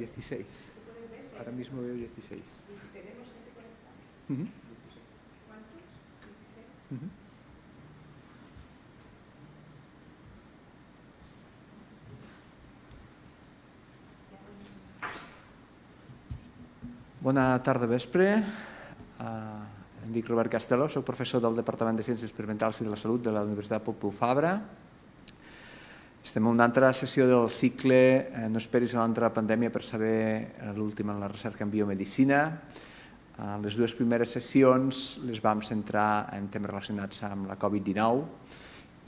16. Ahora mismo veo 16. ¿Tenemos gente conectada? ¿Cuántos? 16. Bona tarda, vespre. Em dic Robert Castelló, soc professor del Departament de Ciències Experimentals i de la Salut de la Universitat Pompeu Fabra. Estem en una altra sessió del cicle No esperis a l'altra pandèmia per saber l'últim en la recerca en biomedicina. Les dues primeres sessions les vam centrar en temes relacionats amb la Covid-19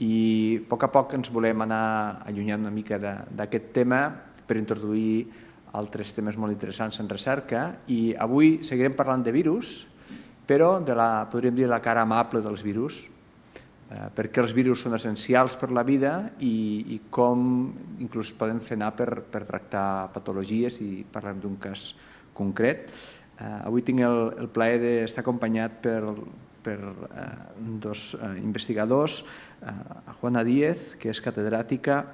i a poc ens volem anar allunyant una mica d'aquest tema per introduir altres temes molt interessants en recerca i avui seguirem parlant de virus, però podríem dir la cara amable dels virus, perquè els virus són essencials per la vida i com inclús poden fer anar per tractar patologies i parlem d'un cas concret. Avui tinc el plaer d'estar acompanyat per dos investigadors, Juana Díez, que és catedràtica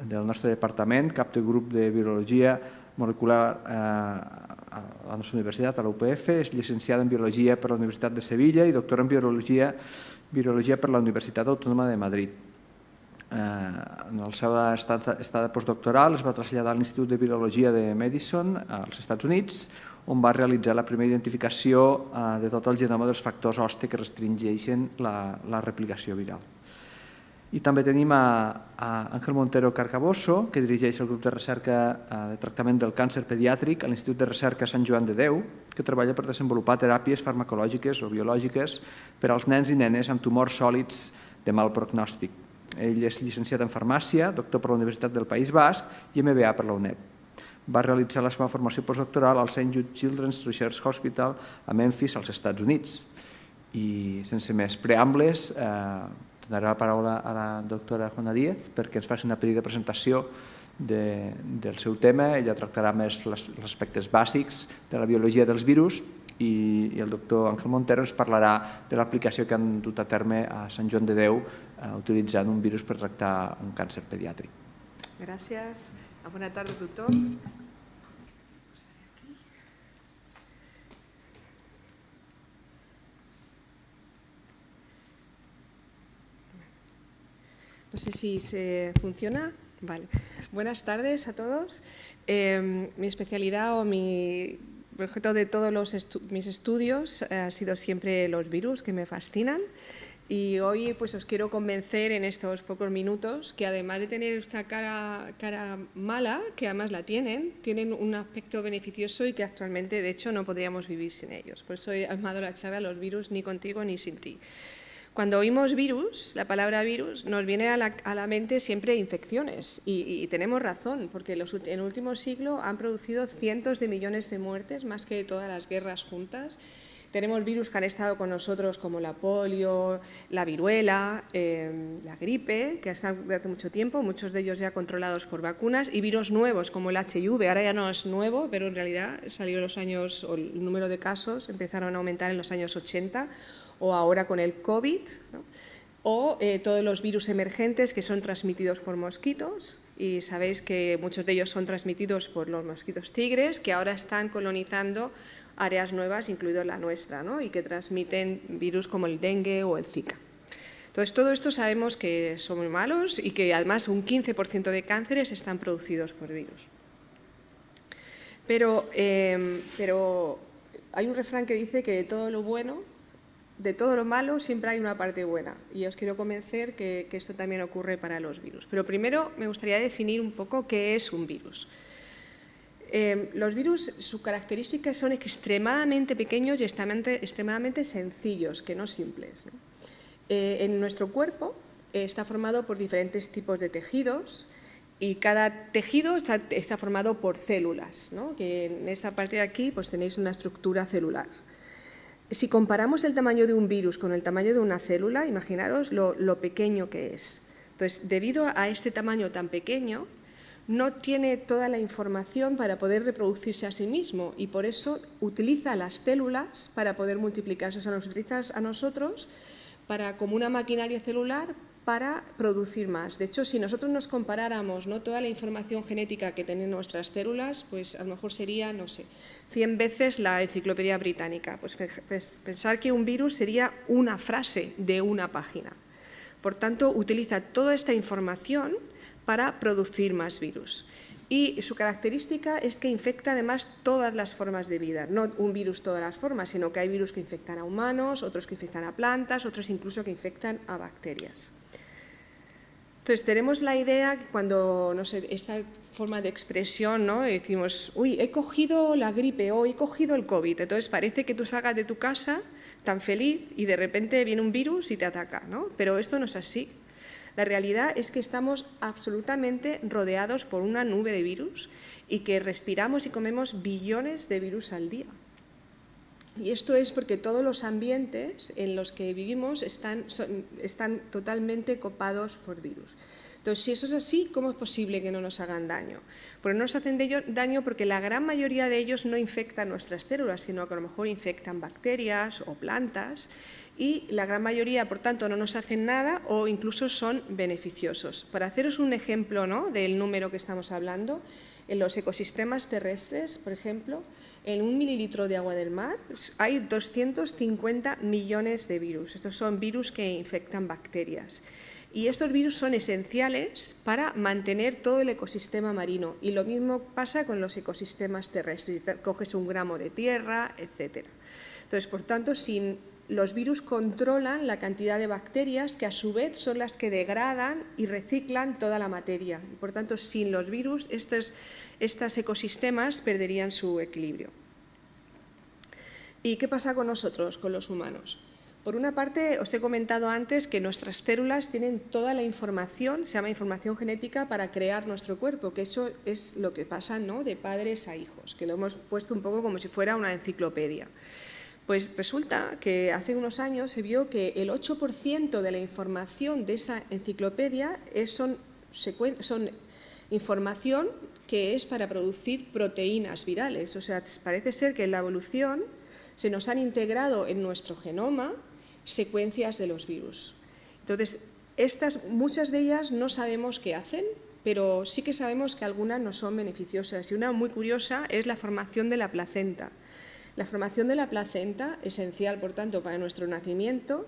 del nostre departament, cap de grup de Virologia Molecular a la nostra universitat, a la UPF, és llicenciada en Biologia per la Universitat de Sevilla i doctora en Virologia per la Universitat Autònoma de Madrid. En la seva estada postdoctoral es va traslladar a l'Institut de Virologia de Madison, als Estats Units, on va realitzar la primera identificació de tot el genoma dels factors hoste que restringeixen la replicació viral. I també tenim a Ángel Montero Carcaboso, que dirigeix el grup de recerca de tractament del càncer pediàtric a l'Institut de Recerca Sant Joan de Déu, que treballa per desenvolupar teràpies farmacològiques o biològiques per als nens i nenes amb tumors sòlids de mal prognòstic. Ell és llicenciat en farmàcia, doctor per la Universitat del País Basc i MBA per la UNED. Va realitzar la seva formació postdoctoral al St. Jude Children's Research Hospital a Memphis, als Estats Units. I sense més preàmbuls, donaré la paraula a la doctora Juana Díez perquè ens faci una petita presentació del seu tema. Ella tractarà més els aspectes bàsics de la biologia dels virus i el doctor Ángel Montero ens parlarà de l'aplicació que han dut a terme a Sant Joan de Déu utilitzant un virus per tractar un càncer pediàtric. Gràcies. Bona tarda a tothom. No sé si se funciona. Vale. Buenas tardes a todos. Mi especialidad o mi objeto de todos mis estudios ha sido siempre los virus, que me fascinan. Y hoy pues os quiero convencer en estos pocos minutos que además de tener esta cara mala, que además la tienen un aspecto beneficioso y que actualmente de hecho no podríamos vivir sin ellos. Por eso he llamado la charla los virus ni contigo ni sin ti. Cuando oímos virus, la palabra virus, nos viene a la mente siempre infecciones y tenemos razón, porque en el último siglo han producido cientos de millones de muertes, más que todas las guerras juntas. Tenemos virus que han estado con nosotros como la polio, la viruela, la gripe, que ha estado desde hace mucho tiempo, muchos de ellos ya controlados por vacunas, y virus nuevos como el HIV, ahora ya no es nuevo, pero en realidad salió o el número de casos empezaron a aumentar en los años 80, o ahora con el COVID, ¿no? O todos los virus emergentes que son transmitidos por mosquitos, y sabéis que muchos de ellos son transmitidos por los mosquitos tigres, que ahora están colonizando áreas nuevas, incluido la nuestra, ¿no? Y que transmiten virus como el dengue o el Zika. Entonces, todo esto sabemos que son muy malos y que además un 15% de cánceres están producidos por virus. Pero hay un refrán que dice que de todo lo bueno, de todo lo malo siempre hay una parte buena, y os quiero convencer que esto también ocurre para los virus. Pero primero me gustaría definir un poco qué es un virus. Los virus, sus características son extremadamente pequeños y extremadamente sencillos, que no simples, ¿no? En nuestro cuerpo está formado por diferentes tipos de tejidos y cada tejido está formado por células, ¿no? Que en esta parte de aquí pues tenéis una estructura celular. Si comparamos el tamaño de un virus con el tamaño de una célula, imaginaros lo pequeño que es. Entonces, debido a este tamaño tan pequeño, no tiene toda la información para poder reproducirse a sí mismo y por eso utiliza las células para poder multiplicarse. O sea, nos utiliza a nosotros como una maquinaria celular para producir más. De hecho, si nosotros nos comparáramos, ¿no?, toda la información genética que tienen nuestras células, pues a lo mejor sería, no sé, 100 veces la enciclopedia británica. Pues pensar que un virus sería una frase de una página. Por tanto, utiliza toda esta información para producir más virus. Y su característica es que infecta además todas las formas de vida, no un virus todas las formas, sino que hay virus que infectan a humanos, otros que infectan a plantas, otros incluso que infectan a bacterias. Entonces, tenemos la idea que cuando, no sé, esta forma de expresión, ¿no?, decimos, uy, he cogido la gripe o he cogido el COVID. Entonces, parece que tú salgas de tu casa tan feliz y de repente viene un virus y te ataca, ¿no? Pero esto no es así. La realidad es que estamos absolutamente rodeados por una nube de virus y que respiramos y comemos billones de virus al día. Y esto es porque todos los ambientes en los que vivimos están totalmente copados por virus. Entonces, si eso es así, ¿cómo es posible que no nos hagan daño? Pues no nos hacen daño porque la gran mayoría de ellos no infectan nuestras células, sino que a lo mejor infectan bacterias o plantas, y la gran mayoría, por tanto, no nos hacen nada o incluso son beneficiosos. Para haceros un ejemplo, ¿no?, del número que estamos hablando, en los ecosistemas terrestres, por ejemplo, en 1 mililitro de agua del mar hay 250 millones de virus. Estos son virus que infectan bacterias. Y estos virus son esenciales para mantener todo el ecosistema marino. Y lo mismo pasa con los ecosistemas terrestres. Coges un gramo de tierra, etc. Entonces, por tanto, los virus controlan la cantidad de bacterias que a su vez son las que degradan y reciclan toda la materia. Y por tanto, sin los virus, estos ecosistemas perderían su equilibrio. ¿Y qué pasa con nosotros, con los humanos? Por una parte, os he comentado antes que nuestras células tienen toda la información, se llama información genética, para crear nuestro cuerpo, que eso es lo que pasa, ¿no?, de padres a hijos, que lo hemos puesto un poco como si fuera una enciclopedia. Pues resulta que hace unos años se vio que el 8% de la información de esa enciclopedia son información que es para producir proteínas virales. O sea, parece ser que en la evolución se nos han integrado en nuestro genoma secuencias de los virus. Entonces, muchas de ellas no sabemos qué hacen, pero sí que sabemos que algunas no son beneficiosas. Y una muy curiosa es la formación de la placenta. La formación de la placenta, esencial, por tanto, para nuestro nacimiento,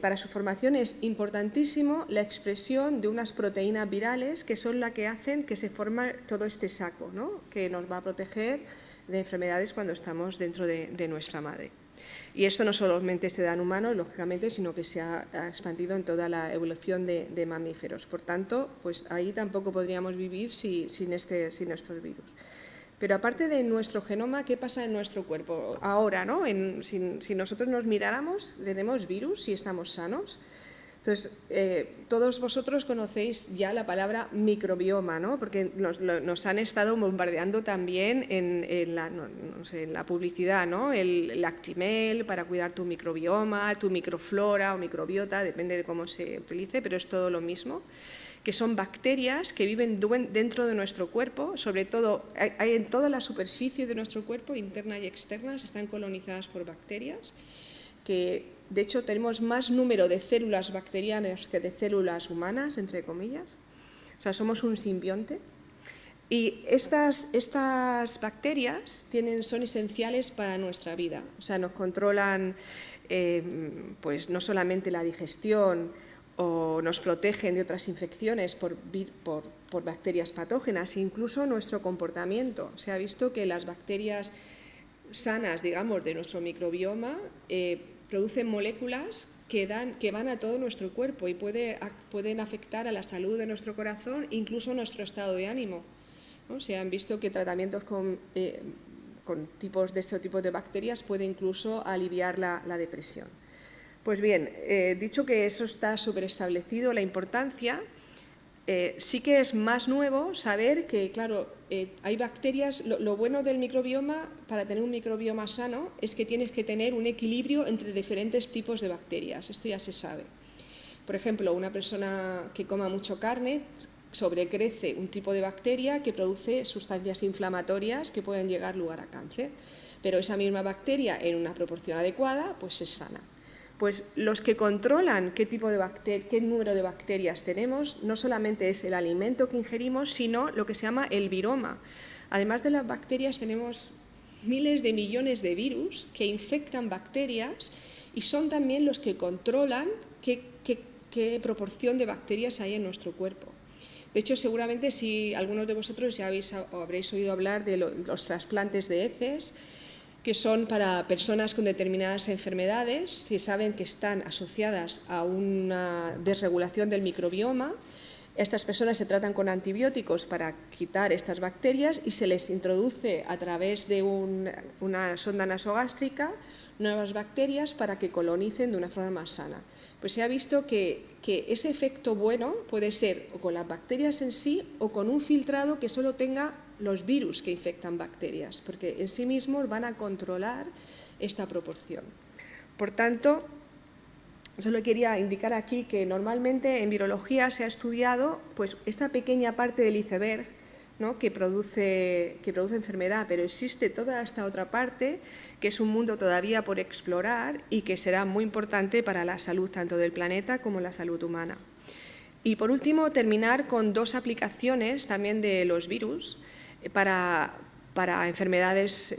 para su formación es importantísimo la expresión de unas proteínas virales que son las que hacen que se forme todo este saco, ¿no?, que nos va a proteger de enfermedades cuando estamos dentro de nuestra madre. Y esto no solamente se da en humanos, lógicamente, sino que se ha expandido en toda la evolución de mamíferos. Por tanto, pues ahí tampoco podríamos vivir sin estos virus. Pero aparte de nuestro genoma, ¿qué pasa en nuestro cuerpo? Ahora, ¿no?, si nosotros nos miráramos, tenemos virus si estamos sanos. Entonces, todos vosotros conocéis ya la palabra microbioma, ¿no?, porque nos han estado bombardeando también en la publicidad, ¿no?, el Actimel para cuidar tu microbioma, tu microflora o microbiota, depende de cómo se utilice, pero es todo lo mismo, que son bacterias que viven dentro de nuestro cuerpo, sobre todo hay en toda la superficie de nuestro cuerpo, interna y externa, están colonizadas por bacterias, que de hecho tenemos más número de células bacterianas que de células humanas, entre comillas. O sea, somos un simbionte. Y estas bacterias son esenciales para nuestra vida. O sea, nos controlan pues no solamente la digestión, o nos protegen de otras infecciones por bacterias patógenas, incluso nuestro comportamiento. Se ha visto que las bacterias sanas, digamos, de nuestro microbioma producen moléculas que van a todo nuestro cuerpo y pueden afectar a la salud de nuestro corazón, incluso nuestro estado de ánimo, ¿no? Se han visto que tratamientos con este tipo de bacterias pueden incluso aliviar la depresión. Pues bien, dicho que eso está súper establecido, la importancia, sí que es más nuevo saber que, claro, hay bacterias. Lo bueno del microbioma, para tener un microbioma sano, es que tienes que tener un equilibrio entre diferentes tipos de bacterias. Esto ya se sabe. Por ejemplo, una persona que coma mucho carne sobrecrece un tipo de bacteria que produce sustancias inflamatorias que pueden llegar lugar a cáncer. Pero esa misma bacteria, en una proporción adecuada, pues es sana. Pues los que controlan qué número de bacterias tenemos, no solamente es el alimento que ingerimos, sino lo que se llama el viroma. Además de las bacterias, tenemos miles de millones de virus que infectan bacterias y son también los que controlan qué proporción de bacterias hay en nuestro cuerpo. De hecho, seguramente si algunos de vosotros ya habréis oído hablar de los trasplantes de heces, que son para personas con determinadas enfermedades, si saben que están asociadas a una desregulación del microbioma. Estas personas se tratan con antibióticos para quitar estas bacterias y se les introduce a través de una sonda nasogástrica nuevas bacterias para que colonicen de una forma más sana. Pues se ha visto que ese efecto bueno puede ser o con las bacterias en sí o con un filtrado que solo tenga los virus que infectan bacterias, porque en sí mismos van a controlar esta proporción. Por tanto, solo quería indicar aquí que normalmente en virología se ha estudiado pues, esta pequeña parte del iceberg, ¿no? que produce enfermedad, pero existe toda esta otra parte que es un mundo todavía por explorar y que será muy importante para la salud tanto del planeta como la salud humana. Y por último, terminar con dos aplicaciones también de los virus para enfermedades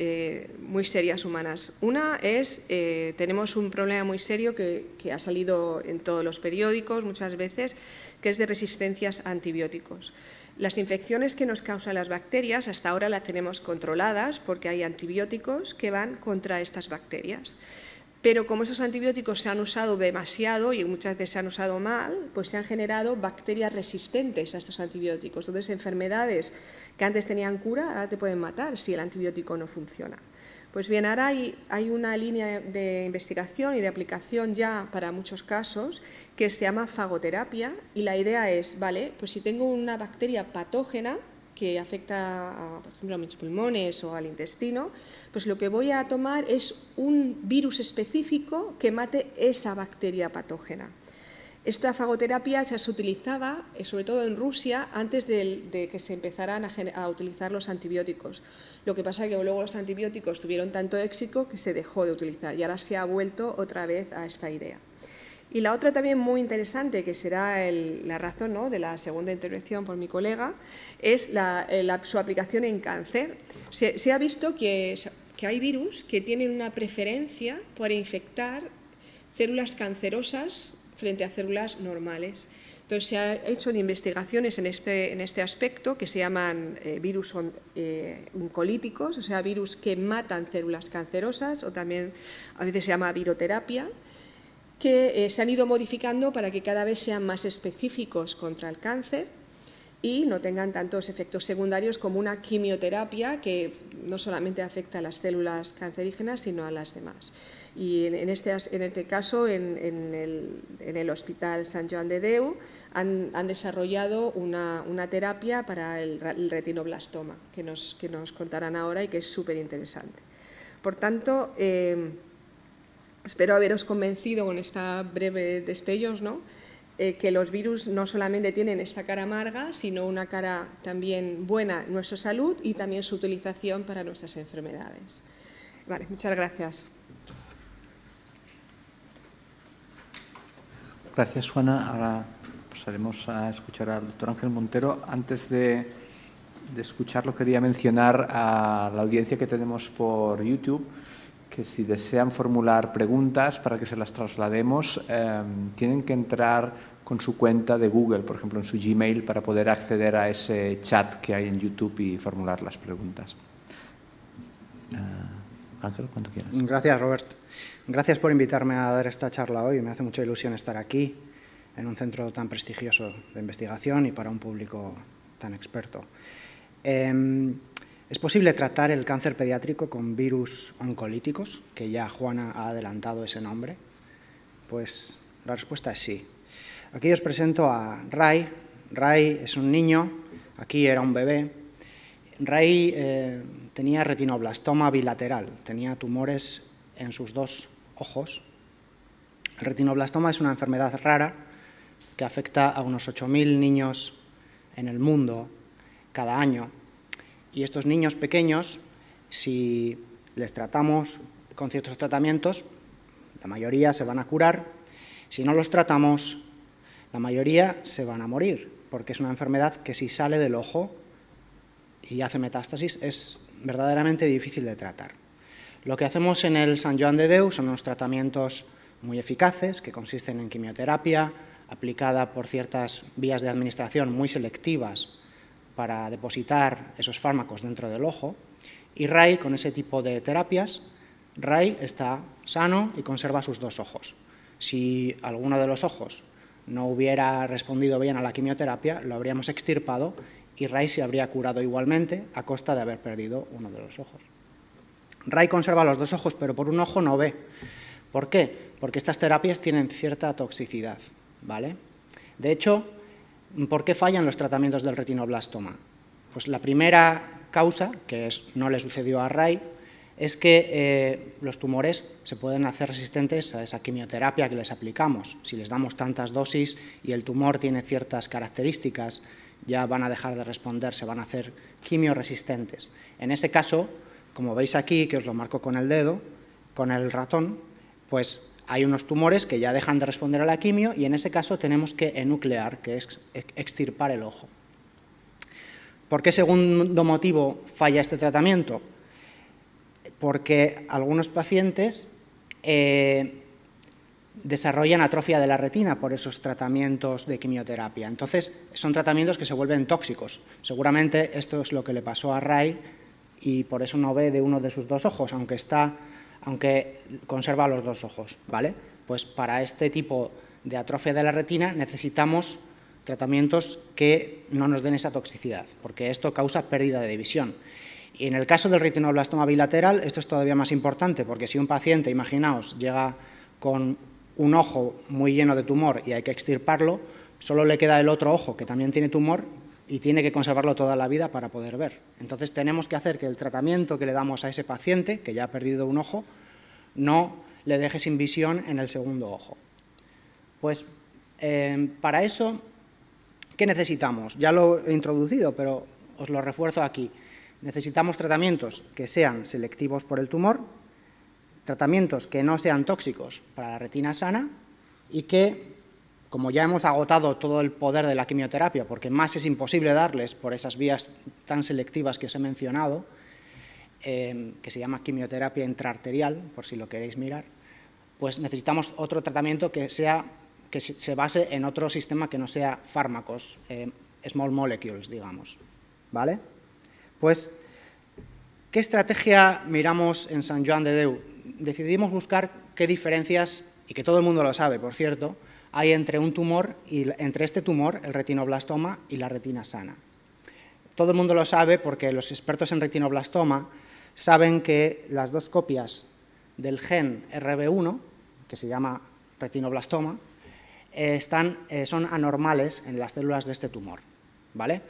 muy serias humanas. Una es, tenemos un problema muy serio que ha salido en todos los periódicos muchas veces, que es de resistencias a antibióticos. Las infecciones que nos causan las bacterias hasta ahora las tenemos controladas porque hay antibióticos que van contra estas bacterias. Pero como esos antibióticos se han usado demasiado y muchas veces se han usado mal, pues se han generado bacterias resistentes a estos antibióticos. Entonces, enfermedades que antes tenían cura, ahora te pueden matar si el antibiótico no funciona. Pues bien, ahora hay una línea de investigación y de aplicación ya para muchos casos que se llama fagoterapia y la idea es, vale, pues si tengo una bacteria patógena que afecta, por ejemplo, a mis pulmones o al intestino, pues lo que voy a tomar es un virus específico que mate esa bacteria patógena. Esta fagoterapia ya se utilizaba, sobre todo en Rusia, antes de que se empezaran a utilizar los antibióticos. Lo que pasa es que luego los antibióticos tuvieron tanto éxito que se dejó de utilizar y ahora se ha vuelto otra vez a esta idea. Y la otra también muy interesante, que será la razón, ¿no?, de la segunda intervención por mi colega, es su aplicación en cáncer. Se ha visto que hay virus que tienen una preferencia por infectar células cancerosas frente a células normales. Entonces, se ha hecho investigaciones en este aspecto que se llaman virus oncolíticos, o sea, virus que matan células cancerosas, o también a veces se llama viroterapia, que se han ido modificando para que cada vez sean más específicos contra el cáncer y no tengan tantos efectos secundarios como una quimioterapia que no solamente afecta a las células cancerígenas, sino a las demás. Y en este caso, en el Hospital Sant Joan de Déu, han desarrollado una terapia para el retinoblastoma, que nos contarán ahora y que es súper interesante. Por tanto, espero haberos convencido con esta breve destellos, ¿no?, que los virus no solamente tienen esta cara amarga, sino una cara también buena en nuestra salud y también su utilización para nuestras enfermedades. Vale, muchas gracias. Gracias, Juana. Ahora pasaremos a escuchar al doctor Ángel Montero. Antes de escucharlo, quería mencionar a la audiencia que tenemos por YouTube que si desean formular preguntas para que se las traslademos, tienen que entrar con su cuenta de Google, por ejemplo, en su Gmail, para poder acceder a ese chat que hay en YouTube y formular las preguntas. Ángel, cuando quieras. Gracias, Robert. Gracias por invitarme a dar esta charla hoy. Me hace mucha ilusión estar aquí, en un centro tan prestigioso de investigación y para un público tan experto. ¿Es posible tratar el cáncer pediátrico con virus oncolíticos? Que ya Juana ha adelantado ese nombre. Pues la respuesta es sí. Aquí os presento a Ray. Ray es un niño, aquí era un bebé. Ray tenía retinoblastoma bilateral, tenía tumores en sus dos ojos. El retinoblastoma es una enfermedad rara que afecta a unos 8.000 niños en el mundo cada año. Y estos niños pequeños, si les tratamos con ciertos tratamientos, La mayoría se van a curar. Si no los tratamos, la mayoría se van a morir, porque es una enfermedad que si sale del ojo y hace metástasis es verdaderamente difícil de tratar. Lo que hacemos en el Sant Joan de Déu son unos tratamientos muy eficaces que consisten en quimioterapia aplicada por ciertas vías de administración muy selectivas para depositar esos fármacos dentro del ojo, y Ray, con ese tipo de terapias, Ray está sano y conserva sus 2 ojos. Si alguno de los ojos no hubiera respondido bien a la quimioterapia, lo habríamos extirpado y Ray se habría curado igualmente a costa de haber perdido uno de los ojos. Ray conserva los 2 ojos, pero por un ojo no ve. ¿Por qué? Porque estas terapias tienen cierta toxicidad, ¿vale? De hecho, ¿por qué fallan los tratamientos del retinoblastoma? Pues la primera causa, que no le sucedió a Ray, es que los tumores se pueden hacer resistentes a esa quimioterapia que les aplicamos. Si les damos tantas dosis y el tumor tiene ciertas características, ya van a dejar de responder, se van a hacer quimioresistentes. En ese caso, como veis aquí, que os lo marco con el dedo, con el ratón, pues hay unos tumores que ya dejan de responder a la quimio y en ese caso tenemos que enuclear, que es extirpar el ojo. ¿Por qué segundo motivo falla este tratamiento? Porque algunos pacientes desarrollan atrofia de la retina por esos tratamientos de quimioterapia. Entonces, son tratamientos que se vuelven tóxicos. Seguramente esto es lo que le pasó a Ray y por eso no ve de uno de sus 2 ojos, aunque conserva los 2 ojos, ¿vale? Pues para este tipo de atrofia de la retina necesitamos tratamientos que no nos den esa toxicidad, porque esto causa pérdida de visión. Y en el caso del retinoblastoma bilateral, esto es todavía más importante, porque si un paciente, imaginaos, llega con un ojo muy lleno de tumor y hay que extirparlo, solo le queda el otro ojo que también tiene tumor y tiene que conservarlo toda la vida para poder ver. Entonces tenemos que hacer que el tratamiento que le damos a ese paciente, que ya ha perdido un ojo, no le deje sin visión en el segundo ojo. Pues para eso, ¿qué necesitamos? Ya lo he introducido, pero os lo refuerzo aquí. Necesitamos tratamientos que sean selectivos por el tumor, tratamientos que no sean tóxicos para la retina sana y que, como ya hemos agotado todo el poder de la quimioterapia, porque más es imposible darles por esas vías tan selectivas que os he mencionado, que se llama quimioterapia intraarterial, por si lo queréis mirar, pues necesitamos otro tratamiento que se base en otro sistema que no sea fármacos, small molecules, digamos, ¿vale? Pues, ¿qué estrategia miramos en Sant Joan de Déu? Decidimos buscar qué diferencias, y que todo el mundo lo sabe, por cierto, hay entre un tumor y entre este tumor, el retinoblastoma, y la retina sana. Todo el mundo lo sabe porque los expertos en retinoblastoma saben que las 2 copias del gen RB1, que se llama retinoblastoma, son anormales en las células de este tumor, ¿vale?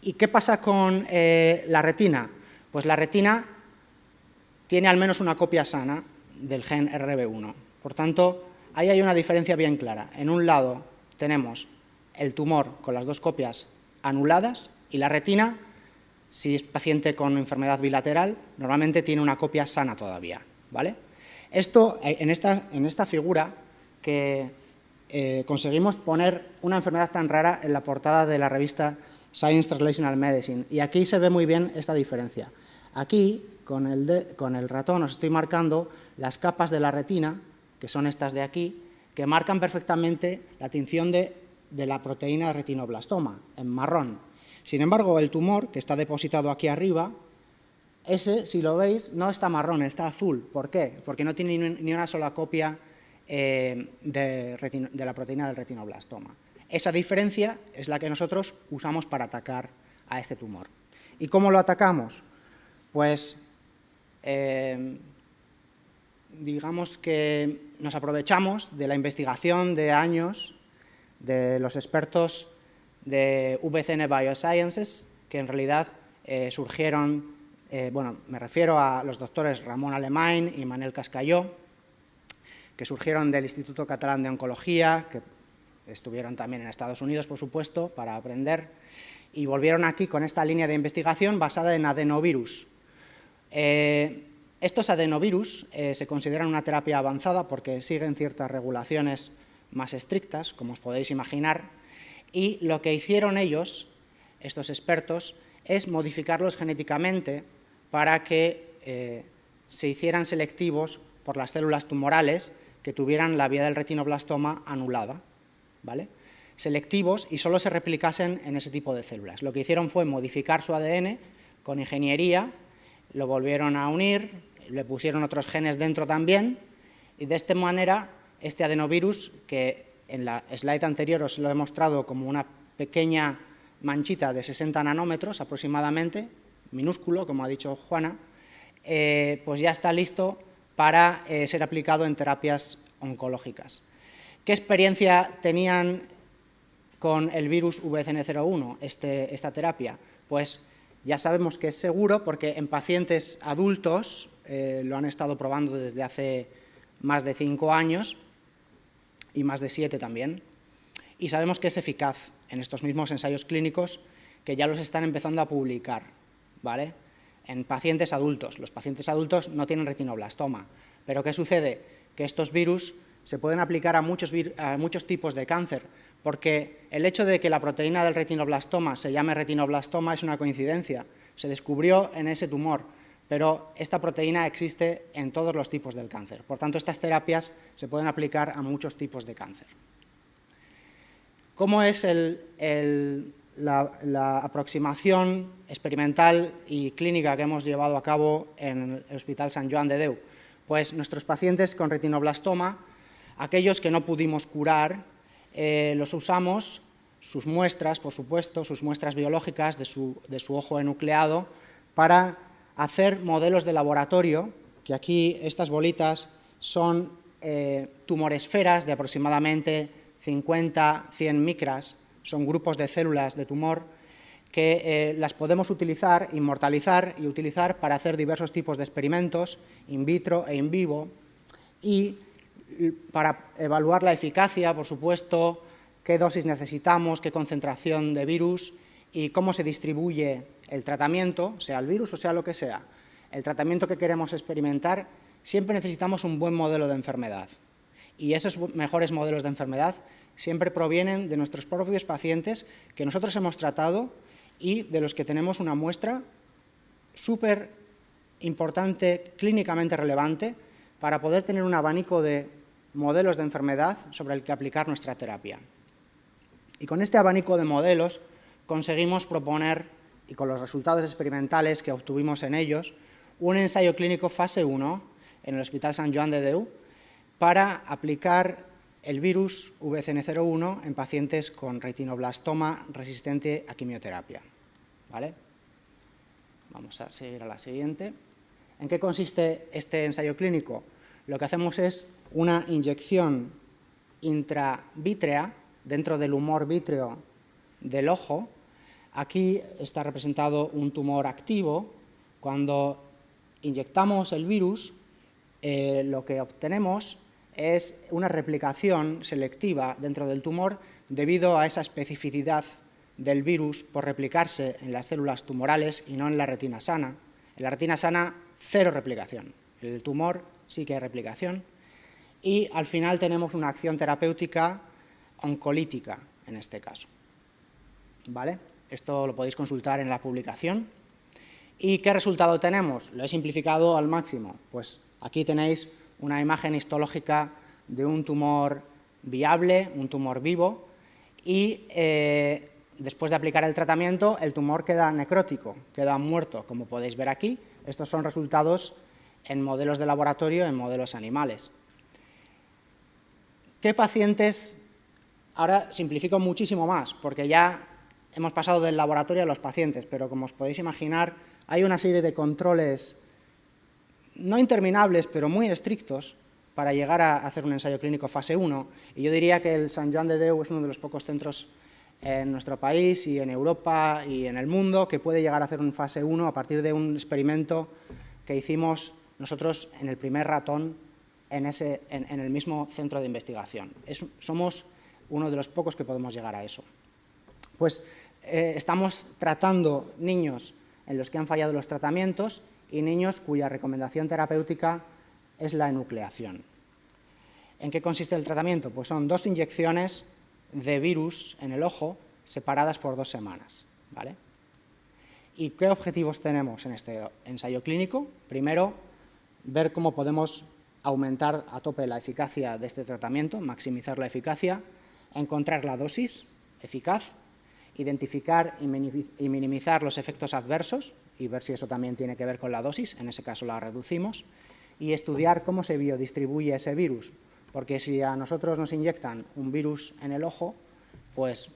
¿Y qué pasa con la retina? Pues la retina tiene al menos una copia sana del gen RB1. Por tanto, ahí hay una diferencia bien clara. En un lado tenemos el tumor con las 2 copias anuladas y la retina, si es paciente con enfermedad bilateral, normalmente tiene una copia sana todavía, ¿vale? Esto, en esta figura que conseguimos poner una enfermedad tan rara en la portada de la revista Science Translational Medicine, y aquí se ve muy bien esta diferencia. Aquí, con el ratón, os estoy marcando las capas de la retina, que son estas de aquí, que marcan perfectamente la tinción de la proteína de retinoblastoma, en marrón. Sin embargo, el tumor, que está depositado aquí arriba, ese, si lo veis, no está marrón, está azul. ¿Por qué? Porque no tiene ni una sola copia de la proteína del retinoblastoma. Esa diferencia es la que nosotros usamos para atacar a este tumor. ¿Y cómo lo atacamos? Pues digamos que nos aprovechamos de la investigación de años de los expertos de VCN Biosciences, que en realidad surgieron, me refiero a los doctores Ramón Alemany y Manel Cascalló, que surgieron del Instituto Catalán de Oncología, que estuvieron también en Estados Unidos, por supuesto, para aprender, y volvieron aquí con esta línea de investigación basada en adenovirus. Estos adenovirus se consideran una terapia avanzada porque siguen ciertas regulaciones más estrictas, como os podéis imaginar, y lo que hicieron ellos, estos expertos, es modificarlos genéticamente para que se hicieran selectivos por las células tumorales que tuvieran la vía del retinoblastoma anulada, ¿vale? Selectivos y solo se replicasen en ese tipo de células. Lo que hicieron fue modificar su ADN con ingeniería, lo volvieron a unir, le pusieron otros genes dentro también, y de esta manera este adenovirus, que en la slide anterior os lo he mostrado como una pequeña manchita de 60 nanómetros aproximadamente, minúsculo, como ha dicho Juana, pues ya está listo para ser aplicado en terapias oncológicas. ¿Qué experiencia tenían con el virus VCN01 esta terapia? Pues ya sabemos que es seguro porque en pacientes adultos lo han estado probando desde hace más de 5 años y más de 7 también. Y sabemos que es eficaz en estos mismos ensayos clínicos que ya los están empezando a publicar, ¿vale? En pacientes adultos. Los pacientes adultos no tienen retinoblastoma. Pero ¿qué sucede? Que estos virus se pueden aplicar a muchos tipos de cáncer, porque el hecho de que la proteína del retinoblastoma se llame retinoblastoma es una coincidencia. Se descubrió en ese tumor, pero esta proteína existe en todos los tipos del cáncer. Por tanto, estas terapias se pueden aplicar a muchos tipos de cáncer. ¿Cómo es la aproximación experimental y clínica que hemos llevado a cabo en el Hospital Sant Joan de Déu? Pues nuestros pacientes con retinoblastoma, aquellos que no pudimos curar, los usamos, sus muestras, por supuesto, sus muestras biológicas de su ojo enucleado, para hacer modelos de laboratorio, que aquí estas bolitas son tumoresferas de aproximadamente 50-100 micras, son grupos de células de tumor que las podemos utilizar, inmortalizar y utilizar para hacer diversos tipos de experimentos, in vitro e in vivo, y para evaluar la eficacia, por supuesto, qué dosis necesitamos, qué concentración de virus y cómo se distribuye el tratamiento, sea el virus o sea lo que sea. El tratamiento que queremos experimentar, siempre necesitamos un buen modelo de enfermedad. Y esos mejores modelos de enfermedad siempre provienen de nuestros propios pacientes que nosotros hemos tratado y de los que tenemos una muestra súper importante, clínicamente relevante, para poder tener un abanico de modelos de enfermedad sobre el que aplicar nuestra terapia. Y con este abanico de modelos conseguimos proponer, y con los resultados experimentales que obtuvimos en ellos, un ensayo clínico fase 1 en el Hospital Sant Joan de Déu para aplicar el virus VCN01 en pacientes con retinoblastoma resistente a quimioterapia. ¿Vale? Vamos a seguir a la siguiente. ¿En qué consiste este ensayo clínico? Lo que hacemos es una inyección intravítrea dentro del humor vítreo del ojo. Aquí está representado un tumor activo. Cuando inyectamos el virus, lo que obtenemos es una replicación selectiva dentro del tumor debido a esa especificidad del virus por replicarse en las células tumorales y no en la retina sana. En la retina sana, cero replicación. En el tumor sí que hay replicación. Y al final tenemos una acción terapéutica oncolítica, en este caso. ¿Vale? Esto lo podéis consultar en la publicación. ¿Y qué resultado tenemos? Lo he simplificado al máximo. Pues aquí tenéis una imagen histológica de un tumor viable, un tumor vivo, y después de aplicar el tratamiento, el tumor queda necrótico, queda muerto, como podéis ver aquí. Estos son resultados en modelos de laboratorio, en modelos animales. ¿Qué pacientes? Ahora simplifico muchísimo más, porque ya hemos pasado del laboratorio a los pacientes, pero como os podéis imaginar, hay una serie de controles no interminables, pero muy estrictos, para llegar a hacer un ensayo clínico fase 1. Y yo diría que el Sant Joan de Déu es uno de los pocos centros en nuestro país y en Europa y en el mundo que puede llegar a hacer un fase 1 a partir de un experimento que hicimos nosotros en el primer ratón en el mismo centro de investigación. Somos uno de los pocos que podemos llegar a eso. Pues estamos tratando niños en los que han fallado los tratamientos y niños cuya recomendación terapéutica es la enucleación. ¿En qué consiste el tratamiento? Pues son 2 inyecciones de virus en el ojo separadas por 2 semanas, ¿vale? ¿Y qué objetivos tenemos en este ensayo clínico? Primero, ver cómo podemos aumentar a tope la eficacia de este tratamiento, maximizar la eficacia, encontrar la dosis eficaz, identificar y minimizar los efectos adversos y ver si eso también tiene que ver con la dosis, en ese caso la reducimos, y estudiar cómo se biodistribuye ese virus, porque si a nosotros nos inyectan un virus en el ojo, pues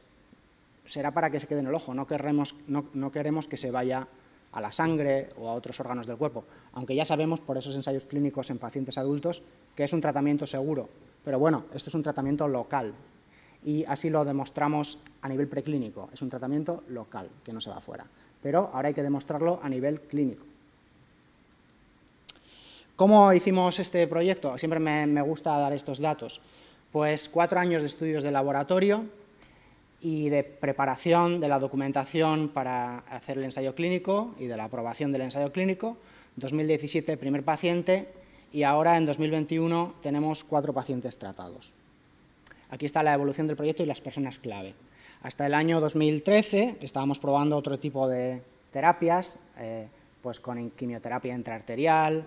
será para que se quede en el ojo, no queremos que se vaya a la sangre o a otros órganos del cuerpo, aunque ya sabemos por esos ensayos clínicos en pacientes adultos que es un tratamiento seguro, pero bueno, esto es un tratamiento local y así lo demostramos a nivel preclínico, es un tratamiento local que no se va afuera, pero ahora hay que demostrarlo a nivel clínico. ¿Cómo hicimos este proyecto? Siempre me gusta dar estos datos. Pues 4 años de estudios de laboratorio y de preparación de la documentación para hacer el ensayo clínico y de la aprobación del ensayo clínico. 2017, primer paciente, y ahora en 2021 tenemos 4 pacientes tratados. Aquí está la evolución del proyecto y las personas clave. Hasta el año 2013 estábamos probando otro tipo de terapias, pues con quimioterapia intraarterial,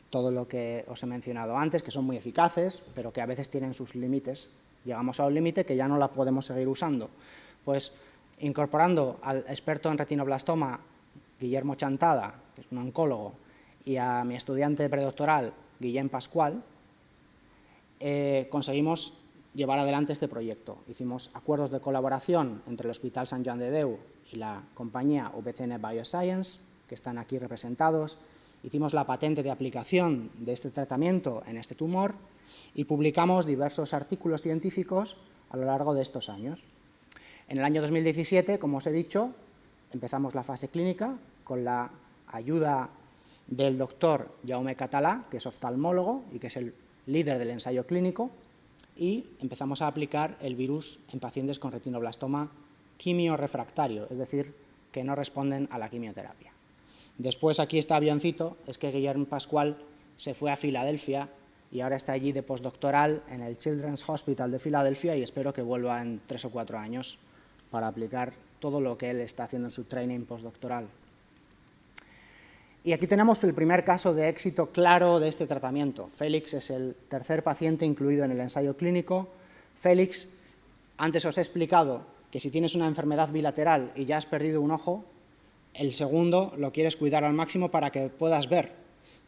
todo lo que os he mencionado antes, que son muy eficaces, pero que a veces tienen sus límites. Llegamos a un límite que ya no la podemos seguir usando. Pues incorporando al experto en retinoblastoma, Guillermo Chantada, que es un oncólogo, y a mi estudiante predoctoral, Guillem Pascual, conseguimos llevar adelante este proyecto. Hicimos acuerdos de colaboración entre el Hospital Sant Joan de Déu y la compañía VCN Bioscience, que están aquí representados. Hicimos la patente de aplicación de este tratamiento en este tumor y publicamos diversos artículos científicos a lo largo de estos años. En el año 2017, como os he dicho, empezamos la fase clínica con la ayuda del doctor Jaume Català, que es oftalmólogo y que es el líder del ensayo clínico, y empezamos a aplicar el virus en pacientes con retinoblastoma quimiorrefractario, es decir, que no responden a la quimioterapia. Después, aquí está avioncito, es que Guillermo Pascual se fue a Filadelfia y ahora está allí de postdoctoral en el Children's Hospital de Filadelfia y espero que vuelva en 3 o 4 años para aplicar todo lo que él está haciendo en su training postdoctoral. Y aquí tenemos el primer caso de éxito claro de este tratamiento. Félix es el tercer paciente incluido en el ensayo clínico. Félix, antes os he explicado que si tienes una enfermedad bilateral y ya has perdido un ojo, el segundo lo quieres cuidar al máximo para que puedas ver.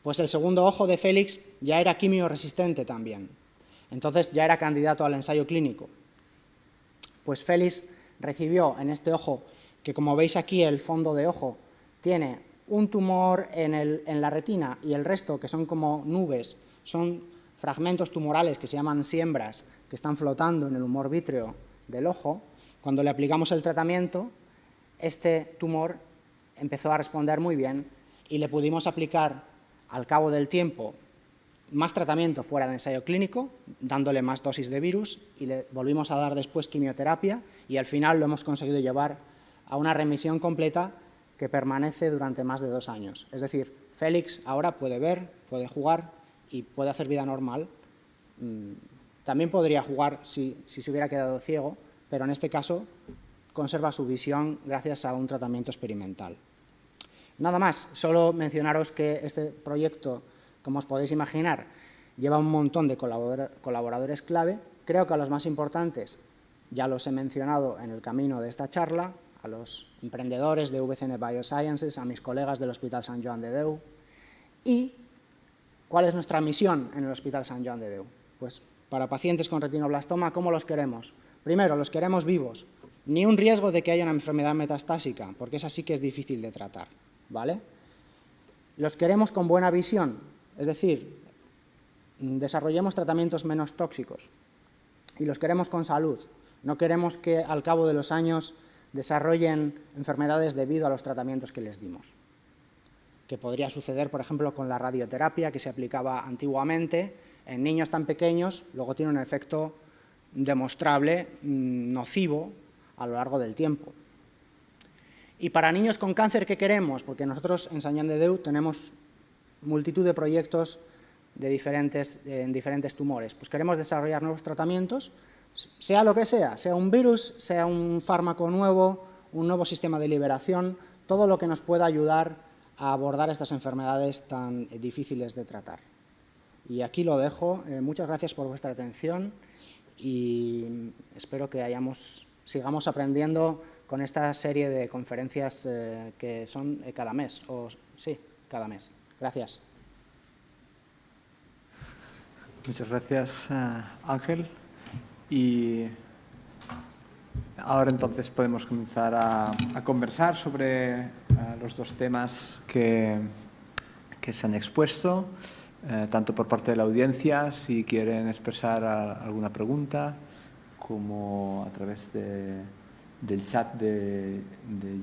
Pues el segundo ojo de Félix ya era quimioresistente también. Entonces ya era candidato al ensayo clínico. Pues Félix recibió en este ojo, que como veis aquí el fondo de ojo tiene un tumor en la retina y el resto, que son como nubes, son fragmentos tumorales que se llaman siembras, que están flotando en el humor vítreo del ojo. Cuando le aplicamos el tratamiento, este tumor empezó a responder muy bien y le pudimos aplicar al cabo del tiempo más tratamiento fuera de ensayo clínico, dándole más dosis de virus, y le volvimos a dar después quimioterapia y al final lo hemos conseguido llevar a una remisión completa que permanece durante más de 2 años. Es decir, Félix ahora puede ver, puede jugar y puede hacer vida normal. También podría jugar si se hubiera quedado ciego, pero en este caso conserva su visión gracias a un tratamiento experimental. Nada más, solo mencionaros que este proyecto, como os podéis imaginar, lleva un montón de colaboradores clave. Creo que a los más importantes ya los he mencionado en el camino de esta charla, a los emprendedores de VCN Biosciences, a mis colegas del Hospital Sant Joan de Déu. ¿Y cuál es nuestra misión en el Hospital Sant Joan de Déu? Pues para pacientes con retinoblastoma, ¿cómo los queremos? Primero, los queremos vivos. Ni un riesgo de que haya una enfermedad metastásica, porque esa sí que es difícil de tratar, ¿vale? Los queremos con buena visión, es decir, desarrollemos tratamientos menos tóxicos. Y los queremos con salud. No queremos que al cabo de los años desarrollen enfermedades debido a los tratamientos que les dimos. Que podría suceder, por ejemplo, con la radioterapia que se aplicaba antiguamente en niños tan pequeños, luego tiene un efecto demostrable, nocivo, a lo largo del tiempo. Y para niños con cáncer, ¿qué queremos? Porque nosotros en Sant Joan de Déu tenemos multitud de proyectos en diferentes tumores. Pues queremos desarrollar nuevos tratamientos, sea lo que sea un virus, sea un fármaco nuevo, un nuevo sistema de liberación, todo lo que nos pueda ayudar a abordar estas enfermedades tan difíciles de tratar. Y aquí lo dejo. Muchas gracias por vuestra atención y espero que sigamos aprendiendo con esta serie de conferencias que son cada mes. Cada mes. Gracias. Muchas gracias, Ángel. Y ahora entonces podemos comenzar a conversar sobre los dos temas que se han expuesto, tanto por parte de la audiencia, si quieren expresar alguna pregunta, como a través del chat de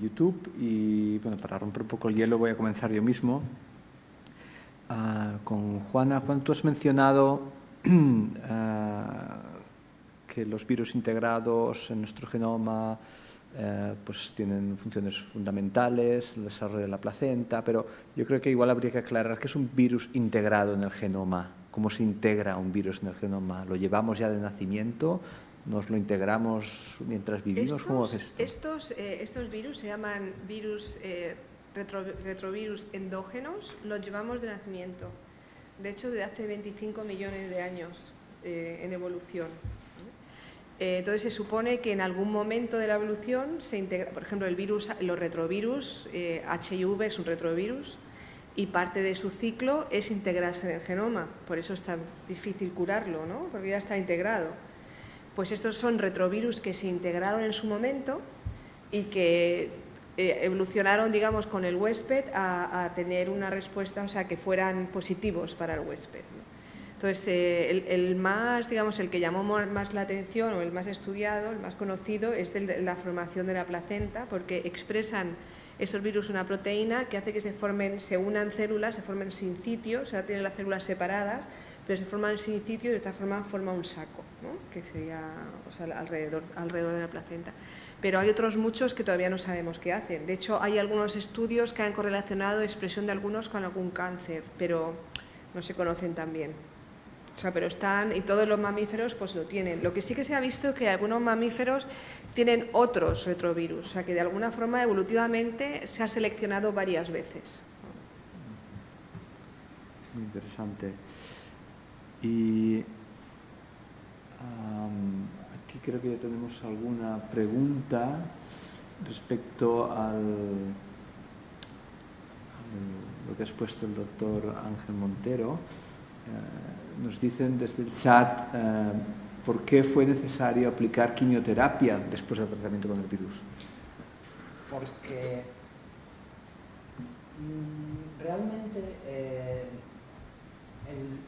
YouTube. Y bueno, para romper un poco el hielo voy a comenzar yo mismo con Juana. Juan, tú has mencionado que los virus integrados en nuestro genoma pues tienen funciones fundamentales, el desarrollo de la placenta, pero yo creo que igual habría que aclarar qué es un virus integrado en el genoma. ¿Cómo se integra un virus en el genoma? ¿Lo llevamos ya de nacimiento? ¿Nos lo integramos mientras vivimos? ¿Cómo es esto? Estos virus se llaman virus retrovirus endógenos, los llevamos de nacimiento. De hecho, desde hace 25 millones de años en evolución. Entonces se supone que en algún momento de la evolución se integra, por ejemplo, los retrovirus, HIV es un retrovirus y parte de su ciclo es integrarse en el genoma, por eso es tan difícil curarlo, ¿no? Porque ya está integrado. Pues estos son retrovirus que se integraron en su momento y que evolucionaron, digamos, con el huésped a tener una respuesta, o sea, que fueran positivos para el huésped, ¿no? Entonces, el más, digamos, el que llamó más la atención o el más estudiado, el más conocido, es de la formación de la placenta, porque expresan estos virus una proteína que hace que se unan células, se formen sincitios, o sea, tienen las células separadas, pero se forman sincitios y de esta forma forma un saco, ¿no? Que sería, o sea, alrededor de la placenta. Pero hay otros muchos que todavía no sabemos qué hacen. De hecho, hay algunos estudios que han correlacionado expresión de algunos con algún cáncer, pero no se conocen tan bien. O sea, pero están, y todos los mamíferos pues lo tienen. Lo que sí que se ha visto es que algunos mamíferos tienen otros retrovirus, o sea, que de alguna forma evolutivamente se ha seleccionado varias veces. Muy interesante. Y aquí creo que ya tenemos alguna pregunta respecto a lo que ha expuesto el doctor Ángel Montero. Nos dicen desde el chat por qué fue necesario aplicar quimioterapia después del tratamiento con el virus. Porque realmente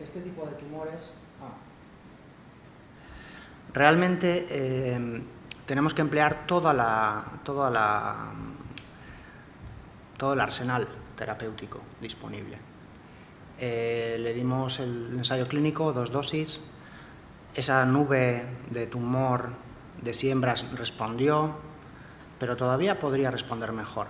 este tipo de tumores... Realmente tenemos que emplear todo el arsenal terapéutico disponible. Le dimos el ensayo clínico, 2 dosis, esa nube de tumor de siembras respondió, pero todavía podría responder mejor.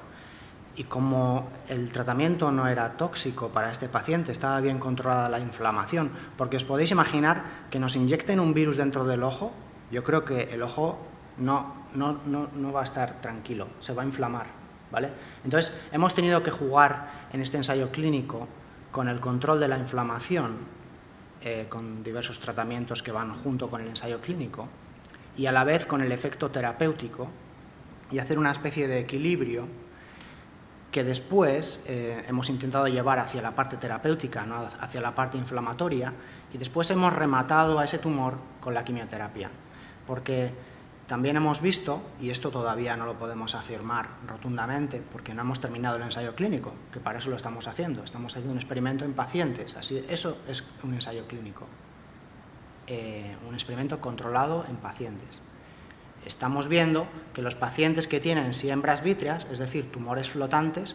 Y como el tratamiento no era tóxico para este paciente, estaba bien controlada la inflamación, porque os podéis imaginar que nos inyecten un virus dentro del ojo, yo creo que el ojo no va a estar tranquilo, se va a inflamar, ¿vale? Entonces, hemos tenido que jugar en este ensayo clínico con el control de la inflamación, con diversos tratamientos que van junto con el ensayo clínico, y a la vez con el efecto terapéutico, y hacer una especie de equilibrio que después hemos intentado llevar hacia la parte terapéutica, ¿no? Hacia la parte inflamatoria, y después hemos rematado a ese tumor con la quimioterapia. Porque también hemos visto, y esto todavía no lo podemos afirmar rotundamente porque no hemos terminado el ensayo clínico, que para eso lo estamos haciendo un experimento en pacientes, así, eso es un ensayo clínico, un experimento controlado en pacientes. Estamos viendo que los pacientes que tienen siembras vítreas, es decir, tumores flotantes,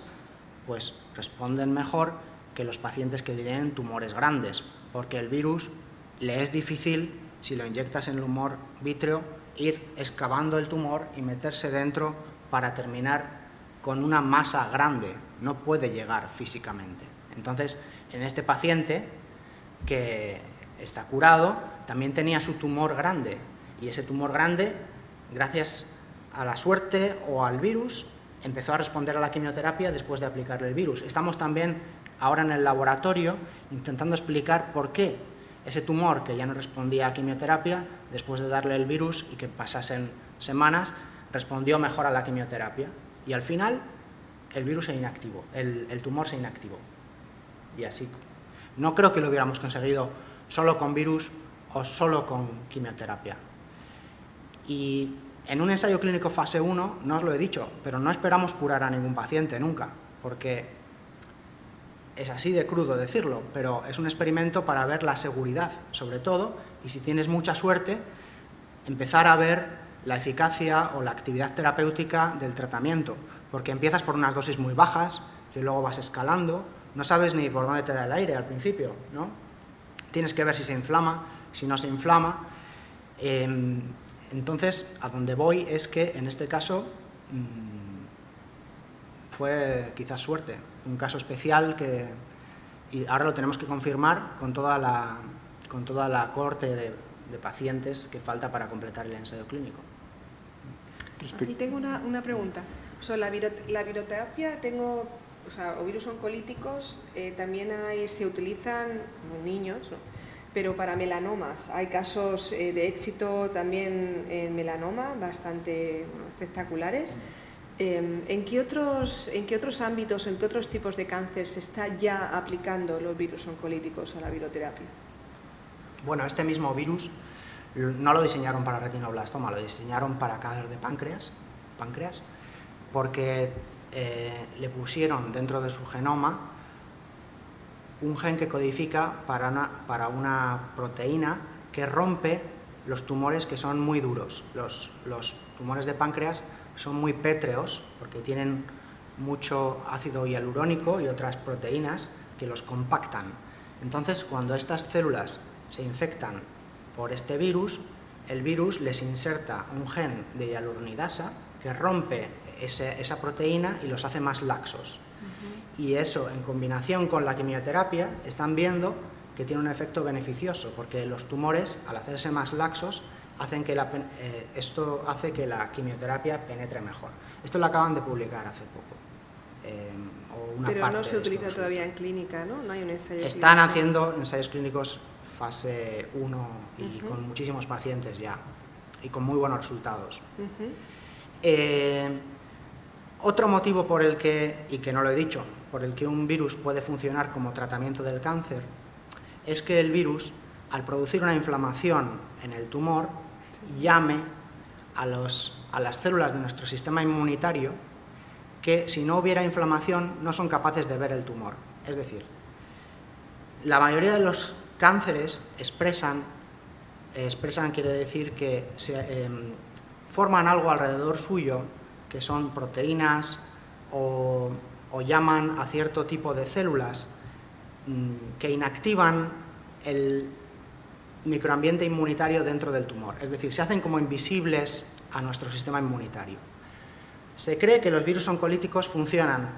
pues responden mejor que los pacientes que tienen tumores grandes, porque el virus le es difícil, si lo inyectas en el humor vítreo, ir excavando el tumor y meterse dentro para terminar con una masa grande, no puede llegar físicamente. Entonces, en este paciente que está curado, también tenía su tumor grande, y ese tumor grande, gracias a la suerte o al virus, empezó a responder a la quimioterapia después de aplicarle el virus. Estamos también ahora en el laboratorio intentando explicar por qué ese tumor que ya no respondía a quimioterapia, después de darle el virus y que pasasen semanas, respondió mejor a la quimioterapia. Y al final, el virus se inactivó, el tumor se inactivó. Y así. No creo que lo hubiéramos conseguido solo con virus o solo con quimioterapia. Y en un ensayo clínico fase 1, no os lo he dicho, pero no esperamos curar a ningún paciente nunca, porque es así de crudo decirlo, pero es un experimento para ver la seguridad, sobre todo, y si tienes mucha suerte, empezar a ver la eficacia o la actividad terapéutica del tratamiento, porque empiezas por unas dosis muy bajas, que luego vas escalando, no sabes ni por dónde te da el aire al principio, ¿no? Tienes que ver si se inflama, si no se inflama. Entonces, a donde voy es que, en este caso, fue quizás suerte, un caso especial y ahora lo tenemos que confirmar con toda la cohorte de pacientes que falta para completar el ensayo clínico. Aquí tengo una pregunta. La viroterapia o virus oncolíticos también se utilizan en niños, ¿no? Pero para melanomas. Hay casos de éxito también en melanoma bastante espectaculares. ¿En qué otros ámbitos, en qué otros tipos de cáncer se está ya aplicando los virus oncolíticos a la viroterapia? Bueno, este mismo virus no lo diseñaron para retinoblastoma, lo diseñaron para cáncer de páncreas, porque le pusieron dentro de su genoma un gen que codifica para una proteína que rompe los tumores que son muy duros. Los tumores de páncreas son muy pétreos porque tienen mucho ácido hialurónico y otras proteínas que los compactan. Entonces, cuando estas células se infectan por este virus, el virus les inserta un gen de hialuronidasa que rompe esa proteína y los hace más laxos. Y eso, en combinación con la quimioterapia, están viendo que tiene un efecto beneficioso, porque los tumores, al hacerse más laxos, esto hace que la quimioterapia penetre mejor. Esto lo acaban de publicar hace poco. Pero no se utiliza todavía en clínica, ¿no? No hay un ensayo clínico. Están haciendo ensayos clínicos fase 1 y con muchísimos pacientes ya, y con muy buenos resultados. Otro motivo por el que, y que no lo he dicho, por el que un virus puede funcionar como tratamiento del cáncer, es que el virus, al producir una inflamación en el tumor, llame a las células de nuestro sistema inmunitario que, si no hubiera inflamación, no son capaces de ver el tumor. Es decir, la mayoría de los cánceres expresan quiere decir que forman algo alrededor suyo, que son proteínas o llaman a cierto tipo de células que inactivan el microambiente inmunitario dentro del tumor. Es decir, se hacen como invisibles a nuestro sistema inmunitario. Se cree que los virus oncolíticos funcionan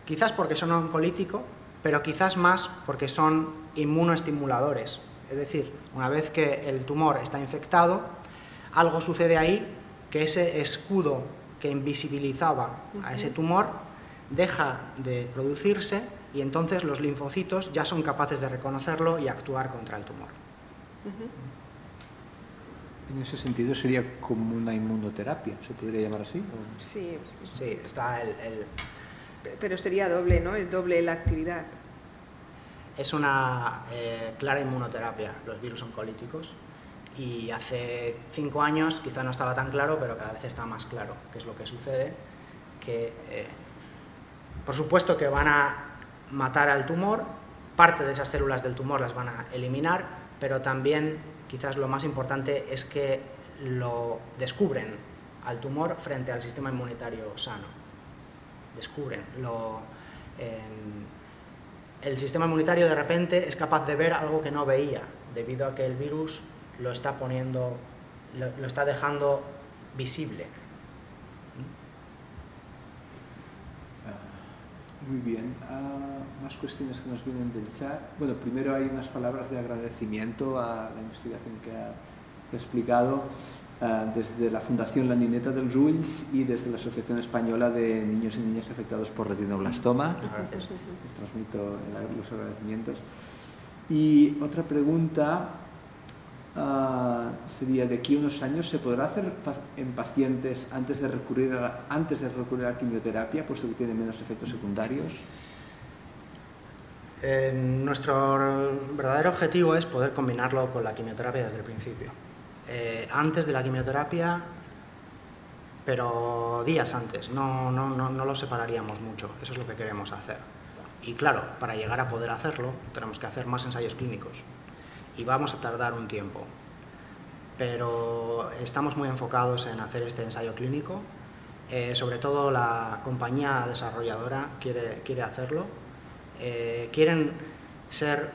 quizás porque son oncolíticos, pero quizás más porque son inmunoestimuladores. Es decir, una vez que el tumor está infectado, algo sucede ahí que ese escudo que invisibilizaba a ese tumor deja de producirse y entonces los linfocitos ya son capaces de reconocerlo y actuar contra el tumor. En ese sentido sería como una inmunoterapia, ¿se podría llamar así? Sí, está Pero sería doble, ¿no? Es doble la actividad. Es una clara inmunoterapia, los virus oncolíticos, y hace 5 años quizá no estaba tan claro, pero cada vez está más claro qué es lo que sucede, que por supuesto que van a matar al tumor, parte de esas células del tumor las van a eliminar, pero también quizás lo más importante es que lo descubren al tumor frente al sistema inmunitario sano. El sistema inmunitario de repente es capaz de ver algo que no veía, debido a que el virus lo está dejando visible. Muy bien. más cuestiones que nos vienen del chat. Bueno, primero hay unas palabras de agradecimiento a la investigación que ha explicado desde la Fundación La Nineta dels Ulls y desde la Asociación Española de Niños y Niñas Afectados por Retinoblastoma. Gracias. Les transmito los agradecimientos. Y otra pregunta sería, de aquí a unos años, ¿se podrá hacer en pacientes antes de recurrir a la quimioterapia, puesto que tiene menos efectos secundarios? Nuestro verdadero objetivo es poder combinarlo con la quimioterapia desde el principio. Antes de la quimioterapia, pero días antes, no lo separaríamos mucho, eso es lo que queremos hacer. Y claro, para llegar a poder hacerlo, tenemos que hacer más ensayos clínicos y vamos a tardar un tiempo, pero estamos muy enfocados en hacer este ensayo clínico, sobre todo la compañía desarrolladora quiere hacerlo, quieren ser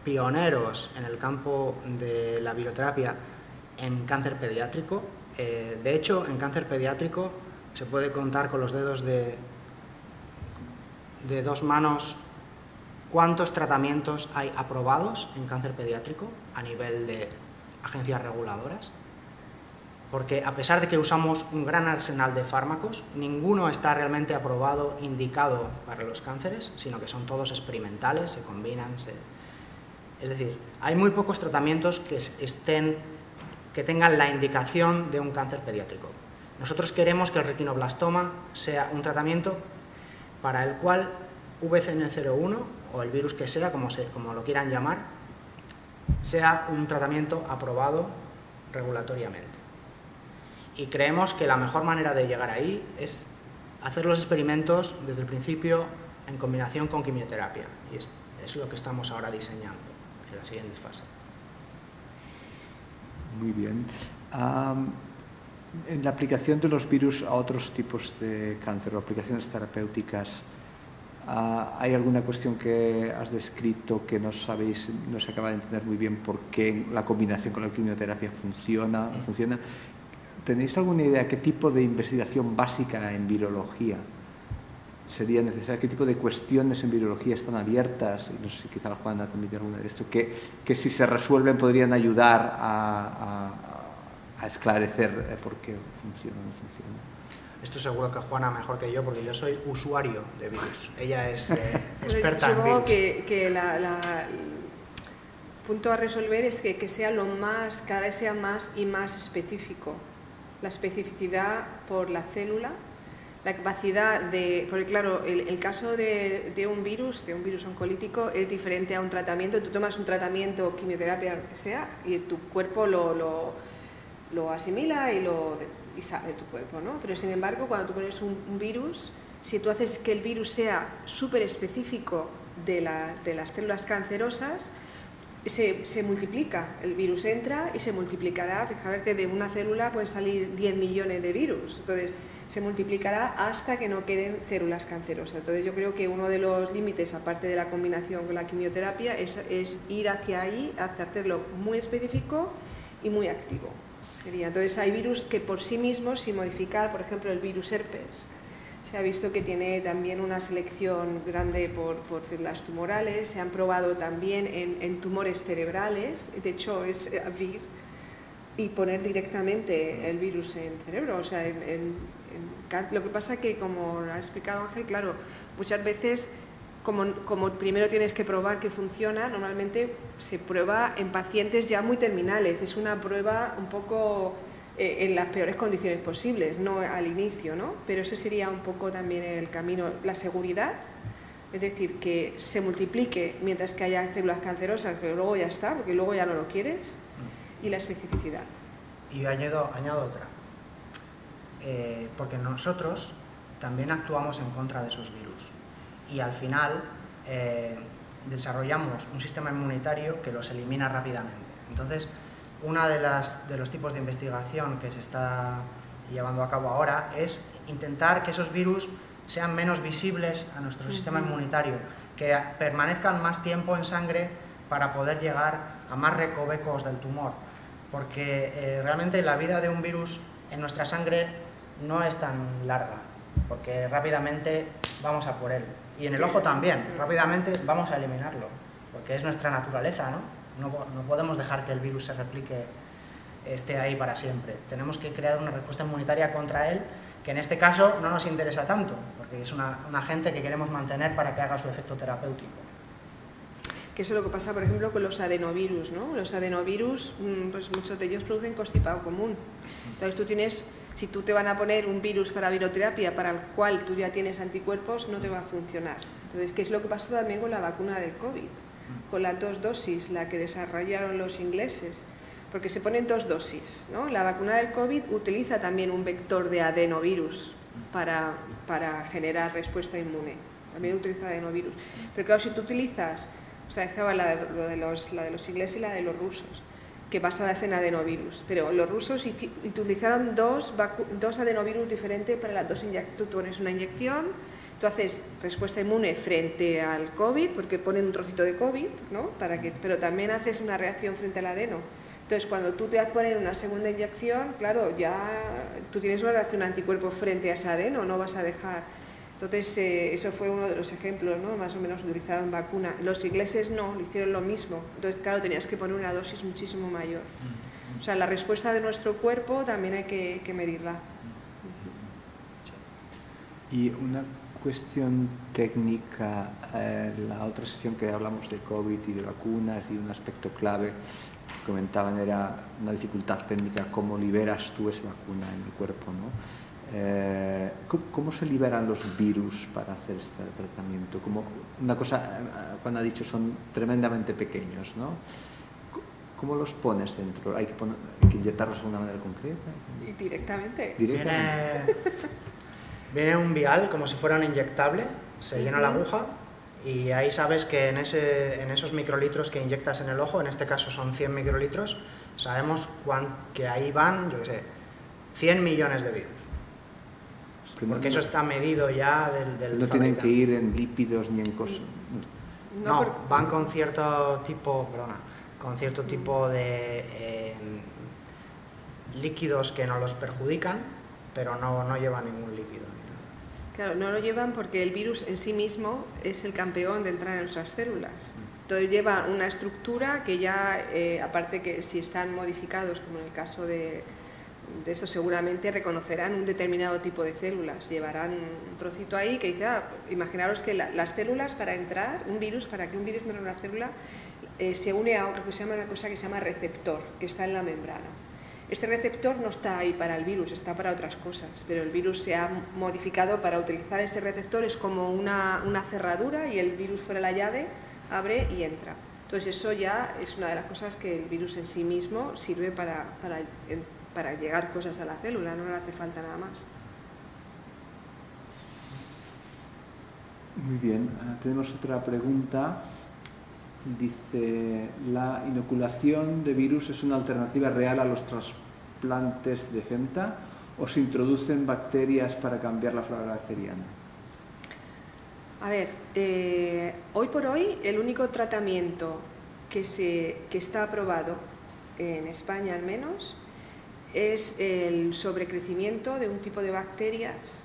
pioneros en el campo de la viroterapia en cáncer pediátrico. De hecho, en cáncer pediátrico se puede contar con los dedos de dos manos cuántos tratamientos hay aprobados en cáncer pediátrico a nivel de agencias reguladoras, porque a pesar de que usamos un gran arsenal de fármacos, ninguno está realmente aprobado, indicado para los cánceres, sino que son todos experimentales, se combinan, es decir, hay muy pocos tratamientos que tengan la indicación de un cáncer pediátrico. Nosotros queremos que el retinoblastoma sea un tratamiento para el cual VCN01 o el virus que sea, como lo quieran llamar, sea un tratamiento aprobado regulatoriamente. Y creemos que la mejor manera de llegar ahí es hacer los experimentos desde el principio en combinación con quimioterapia. Y es lo que estamos ahora diseñando en la siguiente fase. Muy bien. En la aplicación de los virus a otros tipos de cáncer o aplicaciones terapéuticas, ¿hay alguna cuestión que has descrito que no se acaba de entender muy bien por qué la combinación con la quimioterapia funciona? ¿Tenéis alguna idea qué tipo de investigación básica en virología sería necesaria? ¿Qué tipo de cuestiones en virología están abiertas? Y no sé si quizá Juana también tiene alguna de esto, que si se resuelven podrían ayudar a esclarecer por qué funciona o no funciona. Esto seguro que Juana mejor que yo, porque yo soy usuario de virus. Ella es experta en virus. Supongo que el punto a resolver es que sea cada vez sea más y más específico. La especificidad por la célula, la capacidad porque claro, el caso de un virus oncolítico es diferente a un tratamiento. Tú tomas un tratamiento, quimioterapia, lo que sea, y tu cuerpo lo asimila y sale de tu cuerpo, ¿no? Pero sin embargo, cuando tú pones un virus, si tú haces que el virus sea súper específico de las células cancerosas, se multiplica. El virus entra y se multiplicará. Fijaros que de una célula pueden salir 10 millones de virus. Entonces, se multiplicará hasta que no queden células cancerosas. Entonces, yo creo que uno de los límites, aparte de la combinación con la quimioterapia, es ir hacia ahí, hacia hacerlo muy específico y muy activo. Entonces, hay virus que por sí mismos, sin modificar, por ejemplo, el virus herpes, se ha visto que tiene también una selección grande por células tumorales. Se han probado también en tumores cerebrales. De hecho, es abrir y poner directamente el virus en cerebro. O sea, lo que pasa que, como ha explicado Ángel, claro, muchas veces, como primero tienes que probar que funciona, normalmente se prueba en pacientes ya muy terminales. Es una prueba un poco en las peores condiciones posibles, no al inicio, ¿no? Pero eso sería un poco también el camino. La seguridad, es decir, que se multiplique mientras que haya células cancerosas, pero luego ya está, porque luego ya no lo quieres, y la especificidad. Y añado otra, porque nosotros también actuamos en contra de esos virus y al final desarrollamos un sistema inmunitario que los elimina rápidamente. Entonces, uno de los tipos de investigación que se está llevando a cabo ahora es intentar que esos virus sean menos visibles a nuestro sistema inmunitario, que permanezcan más tiempo en sangre para poder llegar a más recovecos del tumor, porque realmente la vida de un virus en nuestra sangre no es tan larga, porque rápidamente vamos a por él. Y en el ojo también, rápidamente vamos a eliminarlo, porque es nuestra naturaleza, ¿no? No podemos dejar que el virus se replique, esté ahí para siempre. Tenemos que crear una respuesta inmunitaria contra él, que en este caso no nos interesa tanto, porque es un agente que queremos mantener para que haga su efecto terapéutico. Que eso es lo que pasa, por ejemplo, con los adenovirus, ¿no? Los adenovirus, pues muchos de ellos producen constipado común. Entonces tú tienes, si tú te van a poner un virus para viroterapia para el cual tú ya tienes anticuerpos, no te va a funcionar. Entonces, ¿qué es lo que pasó también con la vacuna del COVID? Con las 2 dosis, la que desarrollaron los ingleses, porque se ponen 2 dosis, ¿no? La vacuna del COVID utiliza también un vector de adenovirus para generar respuesta inmune. También utiliza adenovirus. Pero claro, si tú utilizas, o sea, estaba la de los ingleses y la de los rusos, que basadas en adenovirus, pero los rusos utilizaron dos adenovirus diferentes para las 2 inyecciones. Tú pones una inyección, tú haces respuesta inmune frente al COVID, porque ponen un trocito de COVID, ¿no? Pero también haces una reacción frente al adeno. Entonces, cuando tú te pones una segunda inyección, claro, ya tú tienes una reacción anticuerpo frente a ese adeno, no vas a dejar. Entonces, eso fue uno de los ejemplos, ¿no? Más o menos utilizados en vacuna. Los ingleses no, lo hicieron lo mismo. Entonces, claro, tenías que poner una dosis muchísimo mayor. O sea, la respuesta de nuestro cuerpo también hay que medirla. Y una cuestión técnica, la otra sesión que hablamos de COVID y de vacunas y un aspecto clave que comentaban era una dificultad técnica, cómo liberas tú esa vacuna en el cuerpo, ¿no? ¿Cómo se liberan los virus para hacer este tratamiento? Como una cosa, cuando ha dicho, son tremendamente pequeños, ¿no? ¿Cómo los pones dentro? ¿Hay que inyectarlos de una manera concreta? Y directamente. Viene un vial como si fuera un inyectable, se llena la aguja y ahí sabes que en esos microlitros que inyectas en el ojo, en este caso son 100 microlitros, sabemos que ahí van, yo qué sé, 100 millones de virus. Porque eso está medido ya del no tienen que ir en lípidos ni en cosas. No, van con cierto tipo, de líquidos que no los perjudican, pero no llevan ningún líquido. Claro, no lo llevan porque el virus en sí mismo es el campeón de entrar en nuestras células. Entonces lleva una estructura que ya, aparte que si están modificados, como en el caso de esto, seguramente reconocerán un determinado tipo de células. Llevarán un trocito ahí que dice, imaginaros que las células para entrar, para que un virus entre en una célula, se une a una cosa que se llama receptor, que está en la membrana. Este receptor no está ahí para el virus, está para otras cosas, pero el virus se ha modificado para utilizar ese receptor, es como una cerradura y el virus fuera la llave, abre y entra. Entonces eso ya es una de las cosas que el virus en sí mismo sirve para llegar cosas a la célula, no le hace falta nada más. Muy bien, tenemos otra pregunta. Dice, ¿la inoculación de virus es una alternativa real a los trasplantes de FEMTA o se introducen bacterias para cambiar la flora bacteriana? A ver, hoy por hoy el único tratamiento que está aprobado, en España al menos, es el sobrecrecimiento de un tipo de bacterias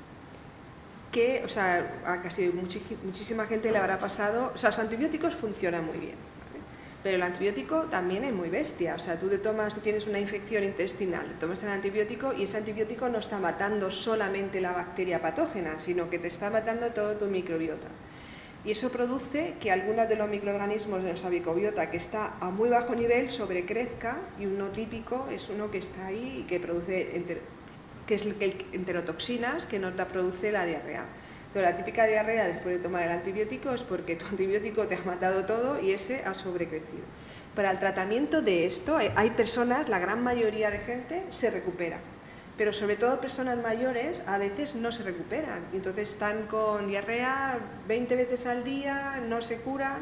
que, o sea, a casi muchísima gente le habrá pasado, o sea, los antibióticos funcionan muy bien, ¿vale? Pero el antibiótico también es muy bestia, o sea, tú tienes una infección intestinal, tomas el antibiótico y ese antibiótico no está matando solamente la bacteria patógena, sino que te está matando todo tu microbiota. Y eso produce que algunos de los microorganismos de nuestra microbiota que está a muy bajo nivel sobrecrezca, y uno típico es uno que está ahí y que produce que es el enterotoxinas, que nos produce la diarrea. Entonces, la típica diarrea después de tomar el antibiótico es porque tu antibiótico te ha matado todo y ese ha sobrecrecido. Para el tratamiento de esto hay personas, la gran mayoría de gente se recupera, pero sobre todo personas mayores a veces no se recuperan, entonces están con diarrea 20 veces al día, no se curan.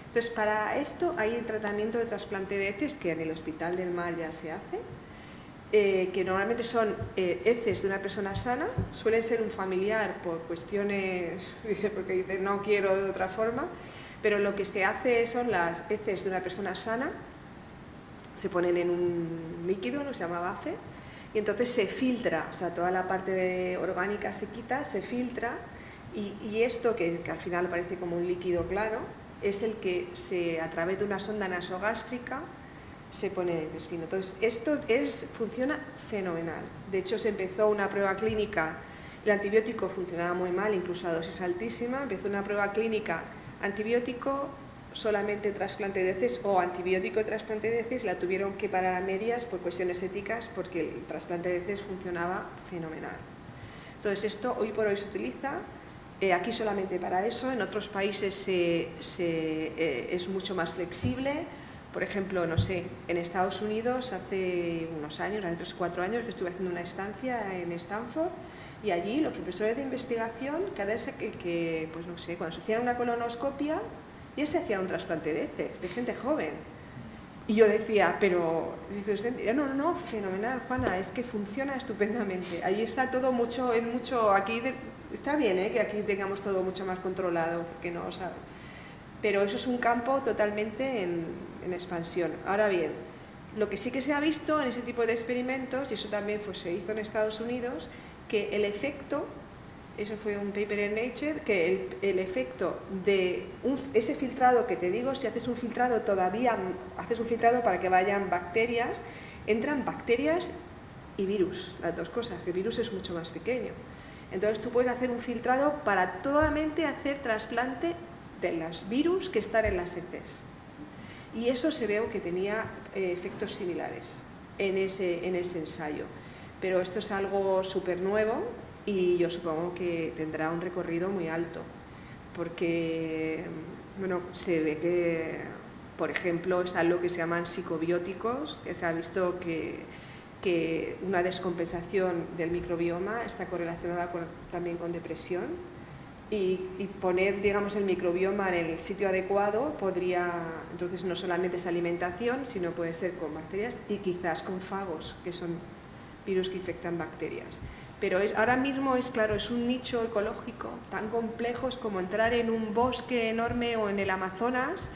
Entonces, para esto hay el tratamiento de trasplante de heces que en el Hospital del Mar ya se hace, que normalmente son heces de una persona sana, suelen ser un familiar por cuestiones, porque dice no quiero de otra forma, pero lo que se hace son las heces de una persona sana, se ponen en un líquido, se llama base, y entonces se filtra, o sea, toda la parte orgánica se quita, se filtra, Y esto, que al final parece como un líquido claro, es el que a través de una sonda nasogástrica se pone en el intestino. Entonces, esto funciona fenomenal. De hecho, se empezó una prueba clínica, el antibiótico funcionaba muy mal, incluso a dosis altísima, empezó una prueba clínica antibiótico, solamente trasplante de heces o antibiótico trasplante de heces, la tuvieron que parar a medias por cuestiones éticas porque el trasplante de heces funcionaba fenomenal. Entonces, esto hoy por hoy se utiliza. Aquí solamente para eso, en otros países es mucho más flexible. Por ejemplo, no sé, en Estados Unidos hace unos años, hace 3 o 4 años, estuve haciendo una estancia en Stanford y allí los profesores de investigación, cada vez pues no sé, cuando se hacía una colonoscopia, ya se hacía un trasplante de heces, de gente joven. Y yo decía, pero, no, fenomenal, Juana, es que funciona estupendamente. Allí está todo mucho, aquí está bien, que aquí tengamos todo mucho más controlado, porque no, ¿sabes? Pero eso es un campo totalmente en expansión. Ahora bien, lo que sí que se ha visto en ese tipo de experimentos, y eso también se hizo en Estados Unidos, que el efecto, eso fue un paper en Nature, que el efecto de ese filtrado que te digo, si haces un filtrado para que vayan bacterias, entran bacterias y virus, las dos cosas, que el virus es mucho más pequeño. Entonces tú puedes hacer un filtrado para totalmente hacer trasplante de los virus que están en las heces. Y eso se ve que tenía efectos similares en ese ensayo. Pero esto es algo súper nuevo y yo supongo que tendrá un recorrido muy alto. Porque, bueno, se ve que, por ejemplo, está lo que se llaman psicobióticos, que se ha visto que una descompensación del microbioma está correlacionada también con depresión. Y poner, digamos, el microbioma en el sitio adecuado podría, entonces no solamente es alimentación, sino puede ser con bacterias y quizás con fagos, que son virus que infectan bacterias. Pero ahora mismo claro, es un nicho ecológico tan complejo, es como entrar en un bosque enorme o en el Amazonas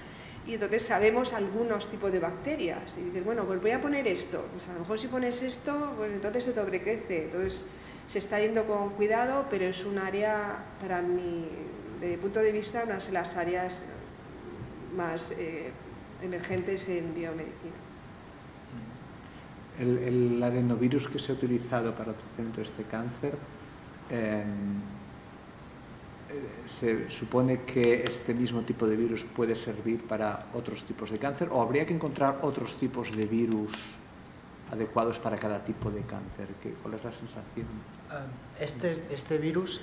y entonces sabemos algunos tipos de bacterias. Y dices, bueno, pues voy a poner esto, pues a lo mejor si pones esto, pues entonces se sobrecrece. Entonces, se está yendo con cuidado, pero es un área, para mí, desde mi punto de vista, una de las áreas más emergentes en biomedicina. El adenovirus que se ha utilizado para el tratamiento de este cáncer, ¿se supone que este mismo tipo de virus puede servir para otros tipos de cáncer o habría que encontrar otros tipos de virus adecuados para cada tipo de cáncer? ¿Cuál es la sensación? Este virus,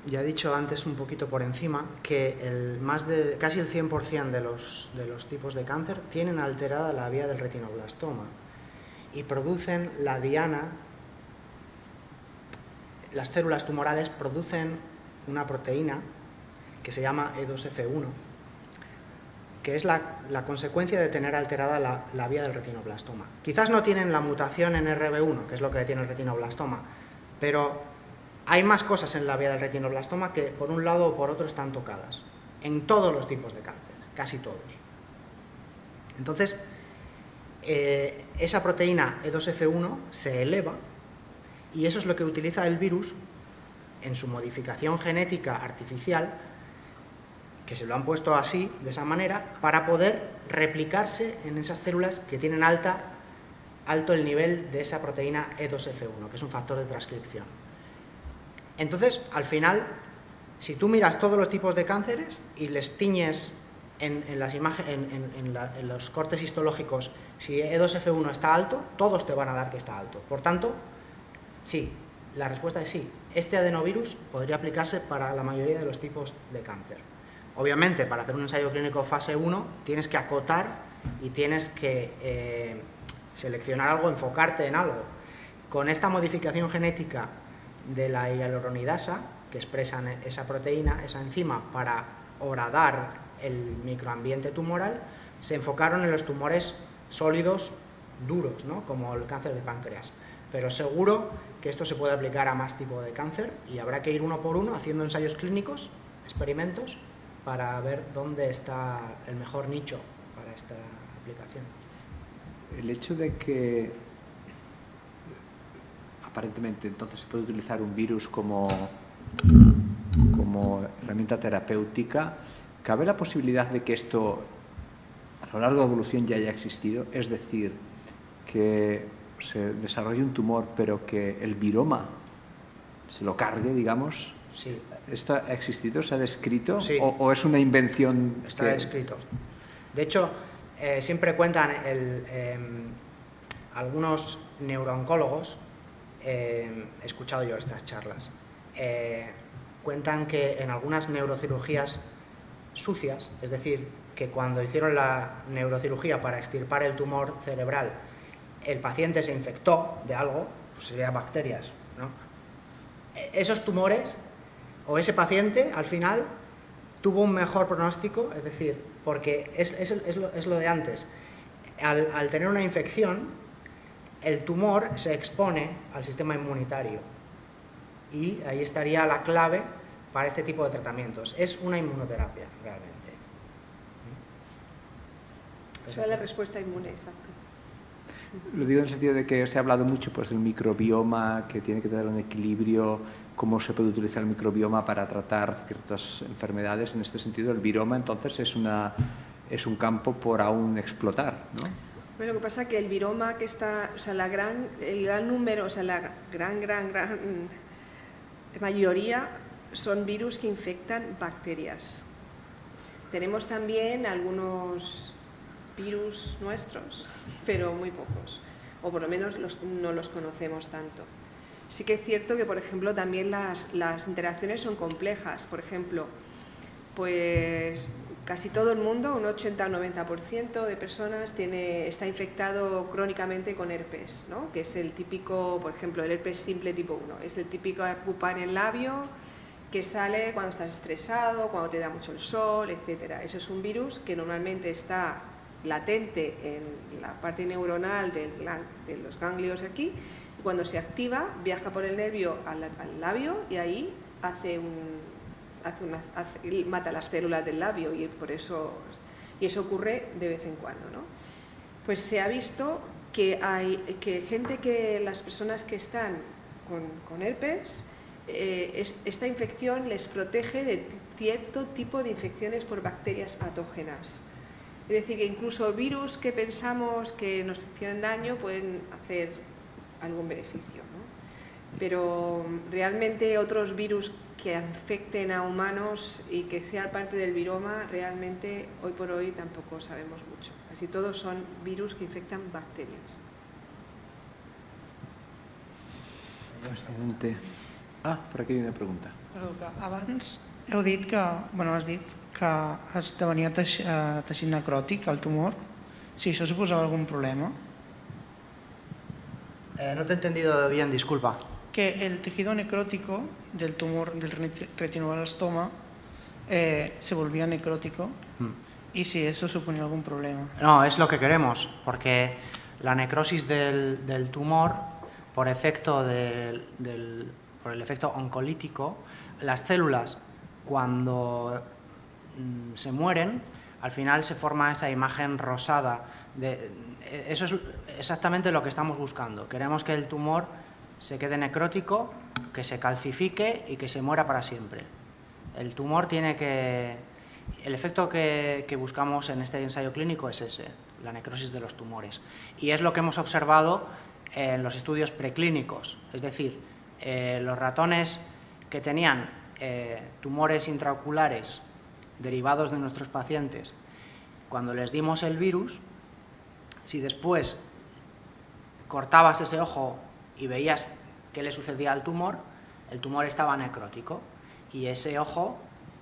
ya he dicho antes un poquito por encima, que casi el 100% de los tipos de cáncer tienen alterada la vía del retinoblastoma y producen la diana. Las células tumorales producen una proteína que se llama E2F1, que es la consecuencia de tener alterada la vía del retinoblastoma. Quizás no tienen la mutación en RB1, que es lo que tiene el retinoblastoma, pero hay más cosas en la vía del retinoblastoma que por un lado o por otro están tocadas, en todos los tipos de cáncer, casi todos. Entonces, esa proteína E2F1 se eleva y eso es lo que utiliza el virus en su modificación genética artificial, que se lo han puesto así, de esa manera, para poder replicarse en esas células que tienen alto el nivel de esa proteína E2F1, que es un factor de transcripción. Entonces, al final, si tú miras todos los tipos de cánceres y les tiñes en los cortes histológicos, si E2F1 está alto, todos te van a dar que está alto. Por tanto, sí, la respuesta es sí. Este adenovirus podría aplicarse para la mayoría de los tipos de cáncer. Obviamente, para hacer un ensayo clínico fase 1, tienes que acotar y tienes que seleccionar algo, enfocarte en algo. Con esta modificación genética de la hialuronidasa, que expresan esa proteína, esa enzima, para horadar el microambiente tumoral, se enfocaron en los tumores sólidos duros, ¿no? Como el cáncer de páncreas. Pero seguro que esto se puede aplicar a más tipos de cáncer y habrá que ir uno por uno haciendo ensayos clínicos, experimentos, para ver dónde está el mejor nicho para esta aplicación. El hecho de que aparentemente entonces se puede utilizar un virus como herramienta terapéutica. ¿Cabe la posibilidad de que esto a lo largo de la evolución ya haya existido? Es decir, que se desarrolle un tumor pero que el viroma se lo cargue, digamos. Sí. ¿Esto ha existido? ¿Se ha descrito? Sí. ¿O es una invención? Está descrito. De hecho, siempre cuentan algunos neurooncólogos, he escuchado yo estas charlas, cuentan que en algunas neurocirugías sucias, es decir, que cuando hicieron la neurocirugía para extirpar el tumor cerebral, el paciente se infectó de algo, pues serían bacterias, ¿no? Esos tumores, o ese paciente, al final, tuvo un mejor pronóstico, es decir, porque es lo de antes. Al tener una infección, el tumor se expone al sistema inmunitario y ahí estaría la clave para este tipo de tratamientos. Es una inmunoterapia, realmente. O sea, la respuesta inmune, exacto. Lo digo en el sentido de que se ha hablado mucho pues, del microbioma, que tiene que tener un equilibrio, cómo se puede utilizar el microbioma para tratar ciertas enfermedades. En este sentido, el viroma entonces es un campo por aún explotar, ¿no? Bueno, lo que pasa es que el viroma que está, o sea, el gran número, o sea, la gran mayoría son virus que infectan bacterias. Tenemos también algunos virus nuestros, pero muy pocos, o por lo menos no los conocemos tanto. Sí que es cierto que, por ejemplo, también las interacciones son complejas. Por ejemplo, pues casi todo el mundo, un 80 o 90% de personas está infectado crónicamente con herpes, ¿no? Que es el típico, por ejemplo, el herpes simple tipo 1, es el típico pupá en el labio que sale cuando estás estresado, cuando te da mucho el sol, etc. Eso es un virus que normalmente está latente en la parte neuronal de los ganglios aquí, y cuando se activa viaja por el nervio al labio y ahí mata las células del labio y eso ocurre de vez en cuando, ¿no? Pues se ha visto que las personas que están con herpes, esta infección les protege de cierto tipo de infecciones por bacterias patógenas. Es decir, que incluso virus que pensamos que nos hacen daño pueden hacer algún beneficio, ¿no? Pero realmente otros virus que afecten a humanos y que sean parte del viroma, realmente hoy por hoy tampoco sabemos mucho. Casi todos son virus que infectan bacterias. Excelente. Per aquí hi ha una pregunta. Abans has dit que esdevenia teixit necròtic, el tumor. Si això suposava algun problema. No te he entendido bien, disculpa. Que el tejido necrótico del tumor del retinoblastoma se volvía necrótico y si eso suponía algún problema. No, es lo que queremos, porque la necrosis del tumor, por el efecto oncolítico, las células cuando se mueren, al final se forma esa imagen rosada. Eso es exactamente lo que estamos buscando. Queremos que el tumor se quede necrótico, que se calcifique y que se muera para siempre. El tumor tiene que... El efecto que buscamos en este ensayo clínico es ese, la necrosis de los tumores. Y es lo que hemos observado en los estudios preclínicos. Es decir, los ratones que tenían tumores intraoculares derivados de nuestros pacientes, cuando les dimos el virus, si después cortabas ese ojo y veías qué le sucedía al tumor, el tumor estaba necrótico y ese ojo,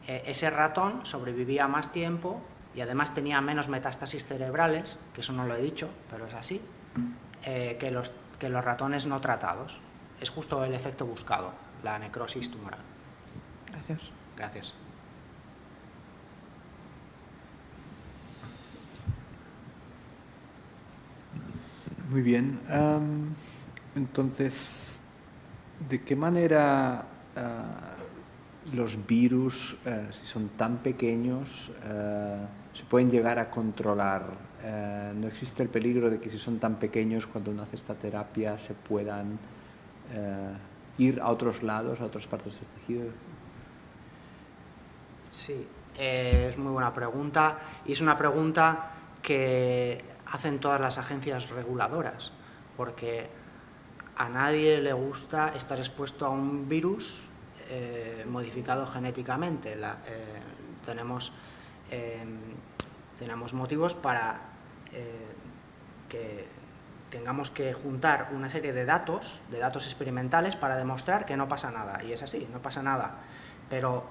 ese ratón sobrevivía más tiempo y además tenía menos metástasis cerebrales, que eso no lo he dicho, pero es así, que los ratones no tratados. Es justo el efecto buscado, la necrosis tumoral. Gracias. Gracias. Muy bien. Entonces, ¿de qué manera los virus, si son tan pequeños, se pueden llegar a controlar? ¿No existe el peligro de que si son tan pequeños, cuando uno hace esta terapia, se puedan ir a otros lados, a otras partes del tejido? Sí, es muy buena pregunta y es una pregunta que hacen todas las agencias reguladoras, porque a nadie le gusta estar expuesto a un virus modificado genéticamente. Tenemos motivos para que tengamos que juntar una serie de datos experimentales para demostrar que no pasa nada. Y es así, no pasa nada. Pero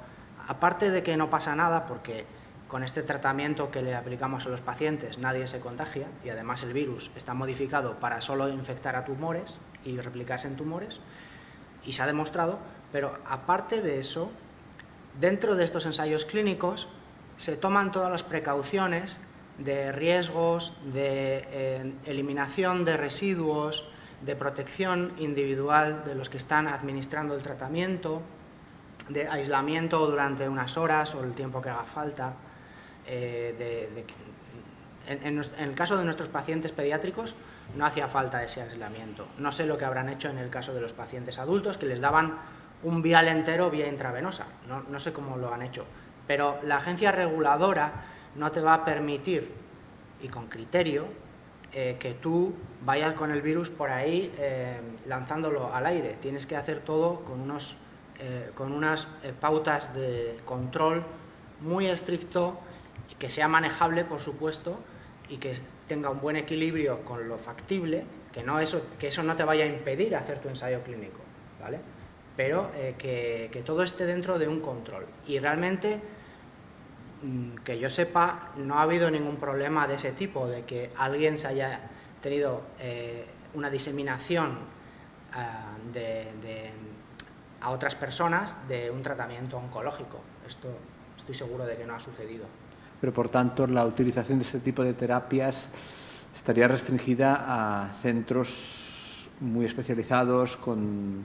aparte de que no pasa nada, porque con este tratamiento que le aplicamos a los pacientes nadie se contagia y además el virus está modificado para solo infectar a tumores y replicarse en tumores, y se ha demostrado, pero aparte de eso, dentro de estos ensayos clínicos se toman todas las precauciones de riesgos, de eliminación de residuos, de protección individual de los que están administrando el tratamiento, de aislamiento durante unas horas o el tiempo que haga falta. En el caso de nuestros pacientes pediátricos no hacía falta ese aislamiento. No sé lo que habrán hecho en el caso de los pacientes adultos, que les daban un vial entero vía intravenosa. No sé cómo lo han hecho. Pero la agencia reguladora no te va a permitir, y con criterio, que tú vayas con el virus por ahí lanzándolo al aire. Tienes que hacer todo con unas pautas de control muy estricto, que sea manejable, por supuesto, y que tenga un buen equilibrio con lo factible, que eso no te vaya a impedir hacer tu ensayo clínico, ¿vale? Pero que todo esté dentro de un control. Y realmente, que yo sepa, no ha habido ningún problema de ese tipo, de que alguien se haya tenido una diseminación a otras personas de un tratamiento oncológico. Esto estoy seguro de que no ha sucedido. Pero, por tanto, la utilización de este tipo de terapias estaría restringida a centros muy especializados, con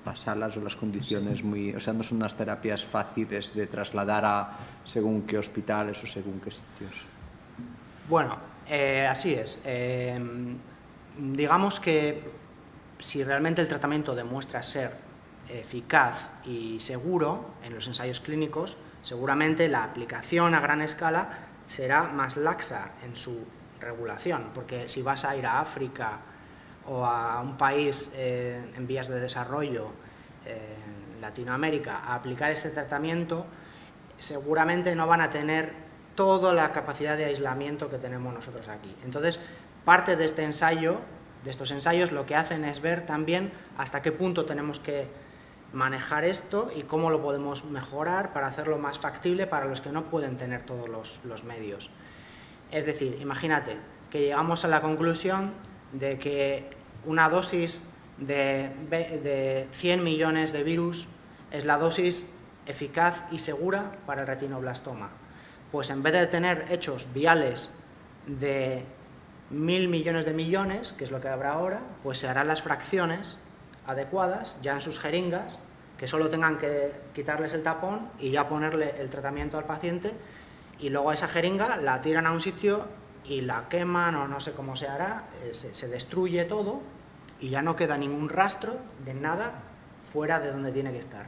las salas o las condiciones muy... O sea, no son unas terapias fáciles de trasladar a según qué hospitales o según qué sitios. Bueno, así es. Digamos que si realmente el tratamiento demuestra ser eficaz y seguro en los ensayos clínicos, seguramente la aplicación a gran escala será más laxa en su regulación, porque si vas a ir a África o a un país en vías de desarrollo, en Latinoamérica, a aplicar este tratamiento, seguramente no van a tener toda la capacidad de aislamiento que tenemos nosotros aquí. Entonces, parte de este ensayo, de estos ensayos, lo que hacen es ver también hasta qué punto tenemos que manejar esto y cómo lo podemos mejorar para hacerlo más factible para los que no pueden tener todos los medios. Es decir, imagínate que llegamos a la conclusión de que una dosis de 100 millones de virus es la dosis eficaz y segura para el retinoblastoma. Pues en vez de tener hechos viales de 1.000 millones de millones, que es lo que habrá ahora, pues se harán las fracciones adecuadas ya en sus jeringas, que solo tengan que quitarles el tapón y ya ponerle el tratamiento al paciente, y luego esa jeringa la tiran a un sitio y la queman o no sé cómo se hará, se destruye todo y ya no queda ningún rastro de nada fuera de donde tiene que estar.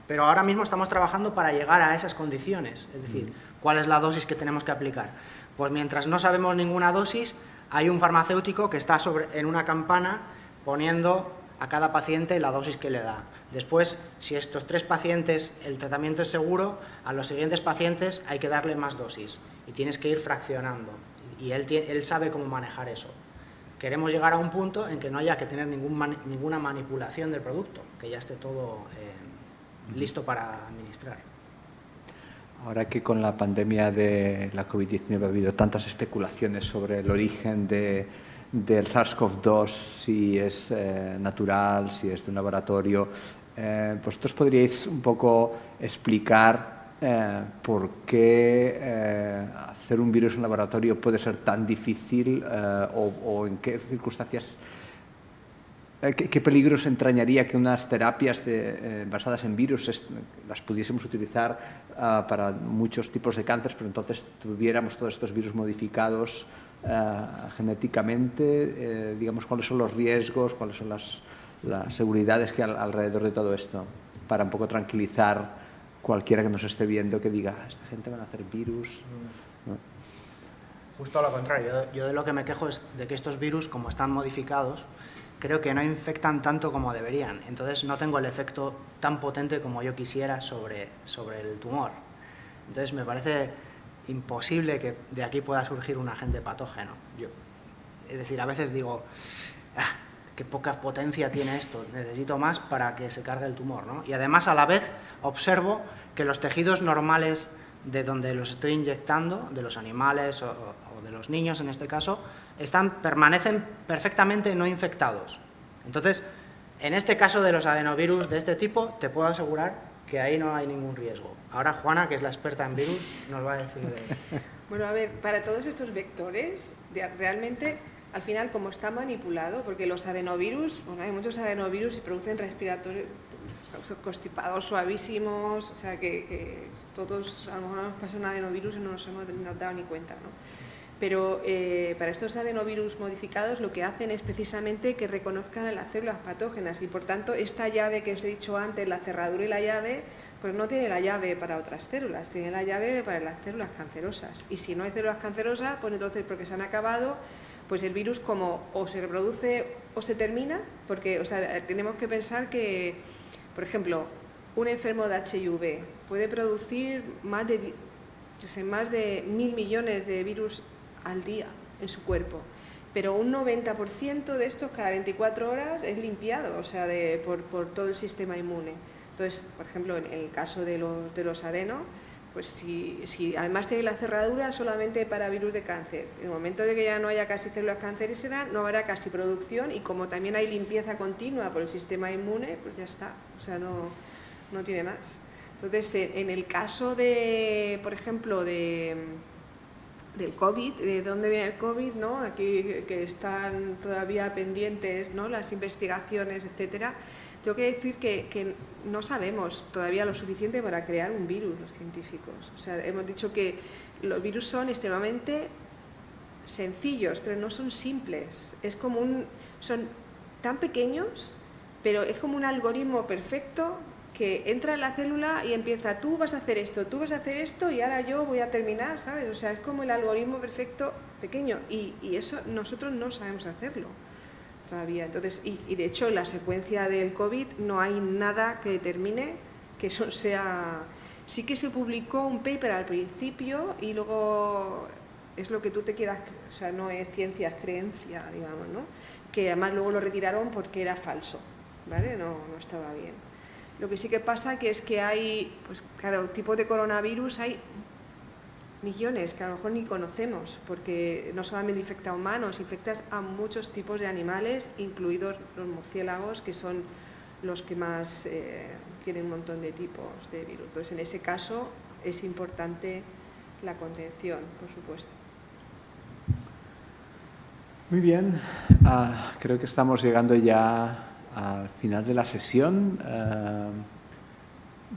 Pero ahora mismo estamos trabajando para llegar a esas condiciones, es decir, ¿cuál es la dosis que tenemos que aplicar? Pues mientras no sabemos ninguna dosis, hay un farmacéutico que está en una campana poniendo a cada paciente la dosis que le da. Después, si estos 3 pacientes el tratamiento es seguro, a los siguientes pacientes hay que darle más dosis y tienes que ir fraccionando. Y él sabe cómo manejar eso. Queremos llegar a un punto en que no haya que tener ninguna manipulación del producto, que ya esté todo listo para administrar. Ahora que con la pandemia de la COVID-19 ha habido tantas especulaciones sobre el origen del SARS-CoV-2, si es natural, si es de un laboratorio, ¿vosotros podríais un poco explicar por qué hacer un virus en laboratorio puede ser tan difícil o en qué circunstancias, qué peligros entrañaría que unas terapias basadas en virus las pudiésemos utilizar para muchos tipos de cánceres, pero entonces tuviéramos todos estos virus modificados genéticamente? Digamos, ¿cuáles son los riesgos, cuáles son las seguridades que hay alrededor de todo esto, para un poco tranquilizar cualquiera que nos esté viendo que diga, esta gente van a hacer virus. ¿No? Justo lo contrario, yo de lo que me quejo es de que estos virus, como están modificados, creo que no infectan tanto como deberían. Entonces no tengo el efecto tan potente como yo quisiera sobre el tumor. Entonces me parece imposible que de aquí pueda surgir un agente patógeno. Es decir, a veces digo, qué poca potencia tiene esto, necesito más para que se cargue el tumor, ¿no? Y además a la vez observo que los tejidos normales de donde los estoy inyectando, de los animales o de los niños en este caso, permanecen perfectamente no infectados. Entonces, en este caso de los adenovirus de este tipo, te puedo asegurar que ahí no hay ningún riesgo. Ahora Juana, que es la experta en virus, nos va a decir de... Bueno, a ver, para todos estos vectores, realmente, al final, como está manipulado, porque los adenovirus, bueno, hay muchos adenovirus y producen respiratorios constipados suavísimos, o sea que todos, a lo mejor nos pasa un adenovirus y no nos hemos dado ni cuenta, ¿no? Pero para estos adenovirus modificados lo que hacen es precisamente que reconozcan a las células patógenas y por tanto esta llave que os he dicho antes, la cerradura y la llave, pues no tiene la llave para otras células, tiene la llave para las células cancerosas. Y si no hay células cancerosas, pues entonces porque se han acabado, pues el virus como o se reproduce o se termina, porque o sea, tenemos que pensar que, por ejemplo, un enfermo de HIV puede producir más de 1.000 millones de virus al día en su cuerpo, pero un 90% de estos cada 24 horas es limpiado, o sea, por todo el sistema inmune. Entonces, por ejemplo, en el caso de los adeno, pues si además tiene la cerradura solamente para virus de cáncer, en el momento de que ya no haya casi células cancerígenas, no habrá casi producción y como también hay limpieza continua por el sistema inmune, pues ya está, o sea, no tiene más. Entonces, en el caso de, por ejemplo, del COVID, de dónde viene el COVID, ¿no? Aquí que están todavía pendientes, ¿no? Las investigaciones, etcétera. Tengo que decir que no sabemos todavía lo suficiente para crear un virus, los científicos. O sea, hemos dicho que los virus son extremadamente sencillos, pero no son simples. Es como son tan pequeños, pero es como un algoritmo perfecto que entra en la célula y empieza, tú vas a hacer esto y ahora yo voy a terminar, ¿sabes? O sea, es como el algoritmo perfecto pequeño y eso nosotros no sabemos hacerlo todavía. Entonces, y de hecho en la secuencia del COVID no hay nada que determine que eso sea... Sí que se publicó un paper al principio y luego es lo que tú te quieras, o sea, no es ciencia, es creencia, digamos, ¿no? Que además luego lo retiraron porque era falso, ¿vale? No estaba bien. Lo que sí que pasa que es que hay, pues claro, tipos de coronavirus hay millones que a lo mejor ni conocemos, porque no solamente infecta a humanos, infectas a muchos tipos de animales, incluidos los murciélagos, que son los que más tienen un montón de tipos de virus. Entonces, en ese caso es importante la contención, por supuesto. Muy bien, creo que estamos llegando ya al final de la sesión.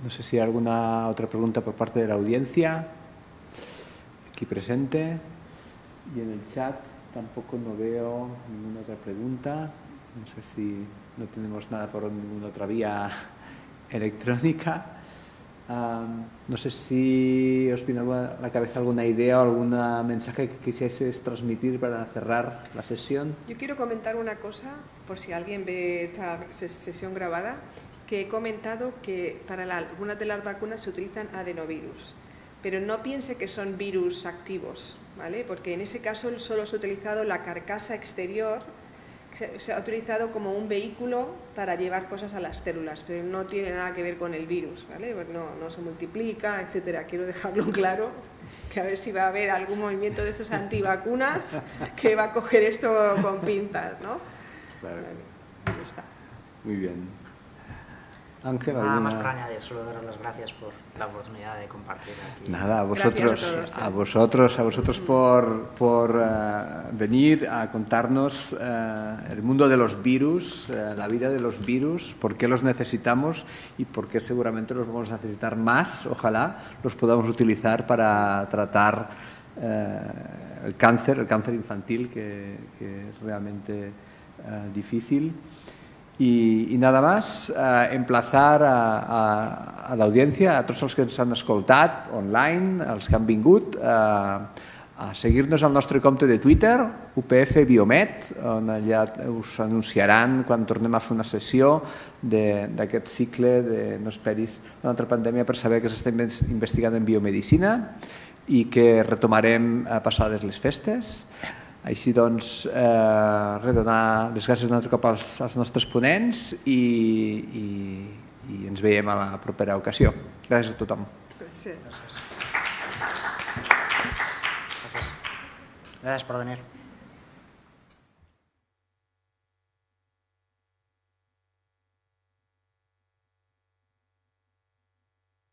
No sé si hay alguna otra pregunta por parte de la audiencia aquí presente. Y en el chat tampoco no veo ninguna otra pregunta. No sé si no tenemos nada por ninguna otra vía electrónica. No sé si os viene a la cabeza alguna idea o algún mensaje que quisierais transmitir para cerrar la sesión. Yo quiero comentar una cosa, por si alguien ve esta sesión grabada, que he comentado que para algunas de las vacunas se utilizan adenovirus, pero no piense que son virus activos, ¿vale? Porque en ese caso solo se ha utilizado la carcasa exterior, se ha utilizado como un vehículo para llevar cosas a las células, pero no tiene nada que ver con el virus, ¿vale? Pues no se multiplica, etcétera. Quiero dejarlo claro, que a ver si va a haber algún movimiento de estos antivacunas que va a coger esto con pinzas, ¿no? Claro. Vale, ahí está. Muy bien. Ángel, nada más para añadir, solo daros las gracias por la oportunidad de compartir aquí. Nada, a vosotros, a vosotros por venir a contarnos el mundo de los virus, la vida de los virus, por qué los necesitamos y por qué seguramente los vamos a necesitar más. Ojalá los podamos utilizar para tratar el cáncer infantil, que es realmente difícil. Y nada más, emplazar a l'audiencia, a tots els que ens han escoltat online, els que han vingut, a seguir-nos al nostre compte de Twitter, UPF Biomed, on allà us anunciaran quan tornem a fer una sessió d'aquest cicle de No esperis una altra pandèmia per saber que s'està investigant en biomedicina i que retomarem passades les festes. Així doncs, redonar les gràcies un altre cop als nostres ponents i ens veiem a la propera ocasió. Gràcies a tothom. Gracias por venir.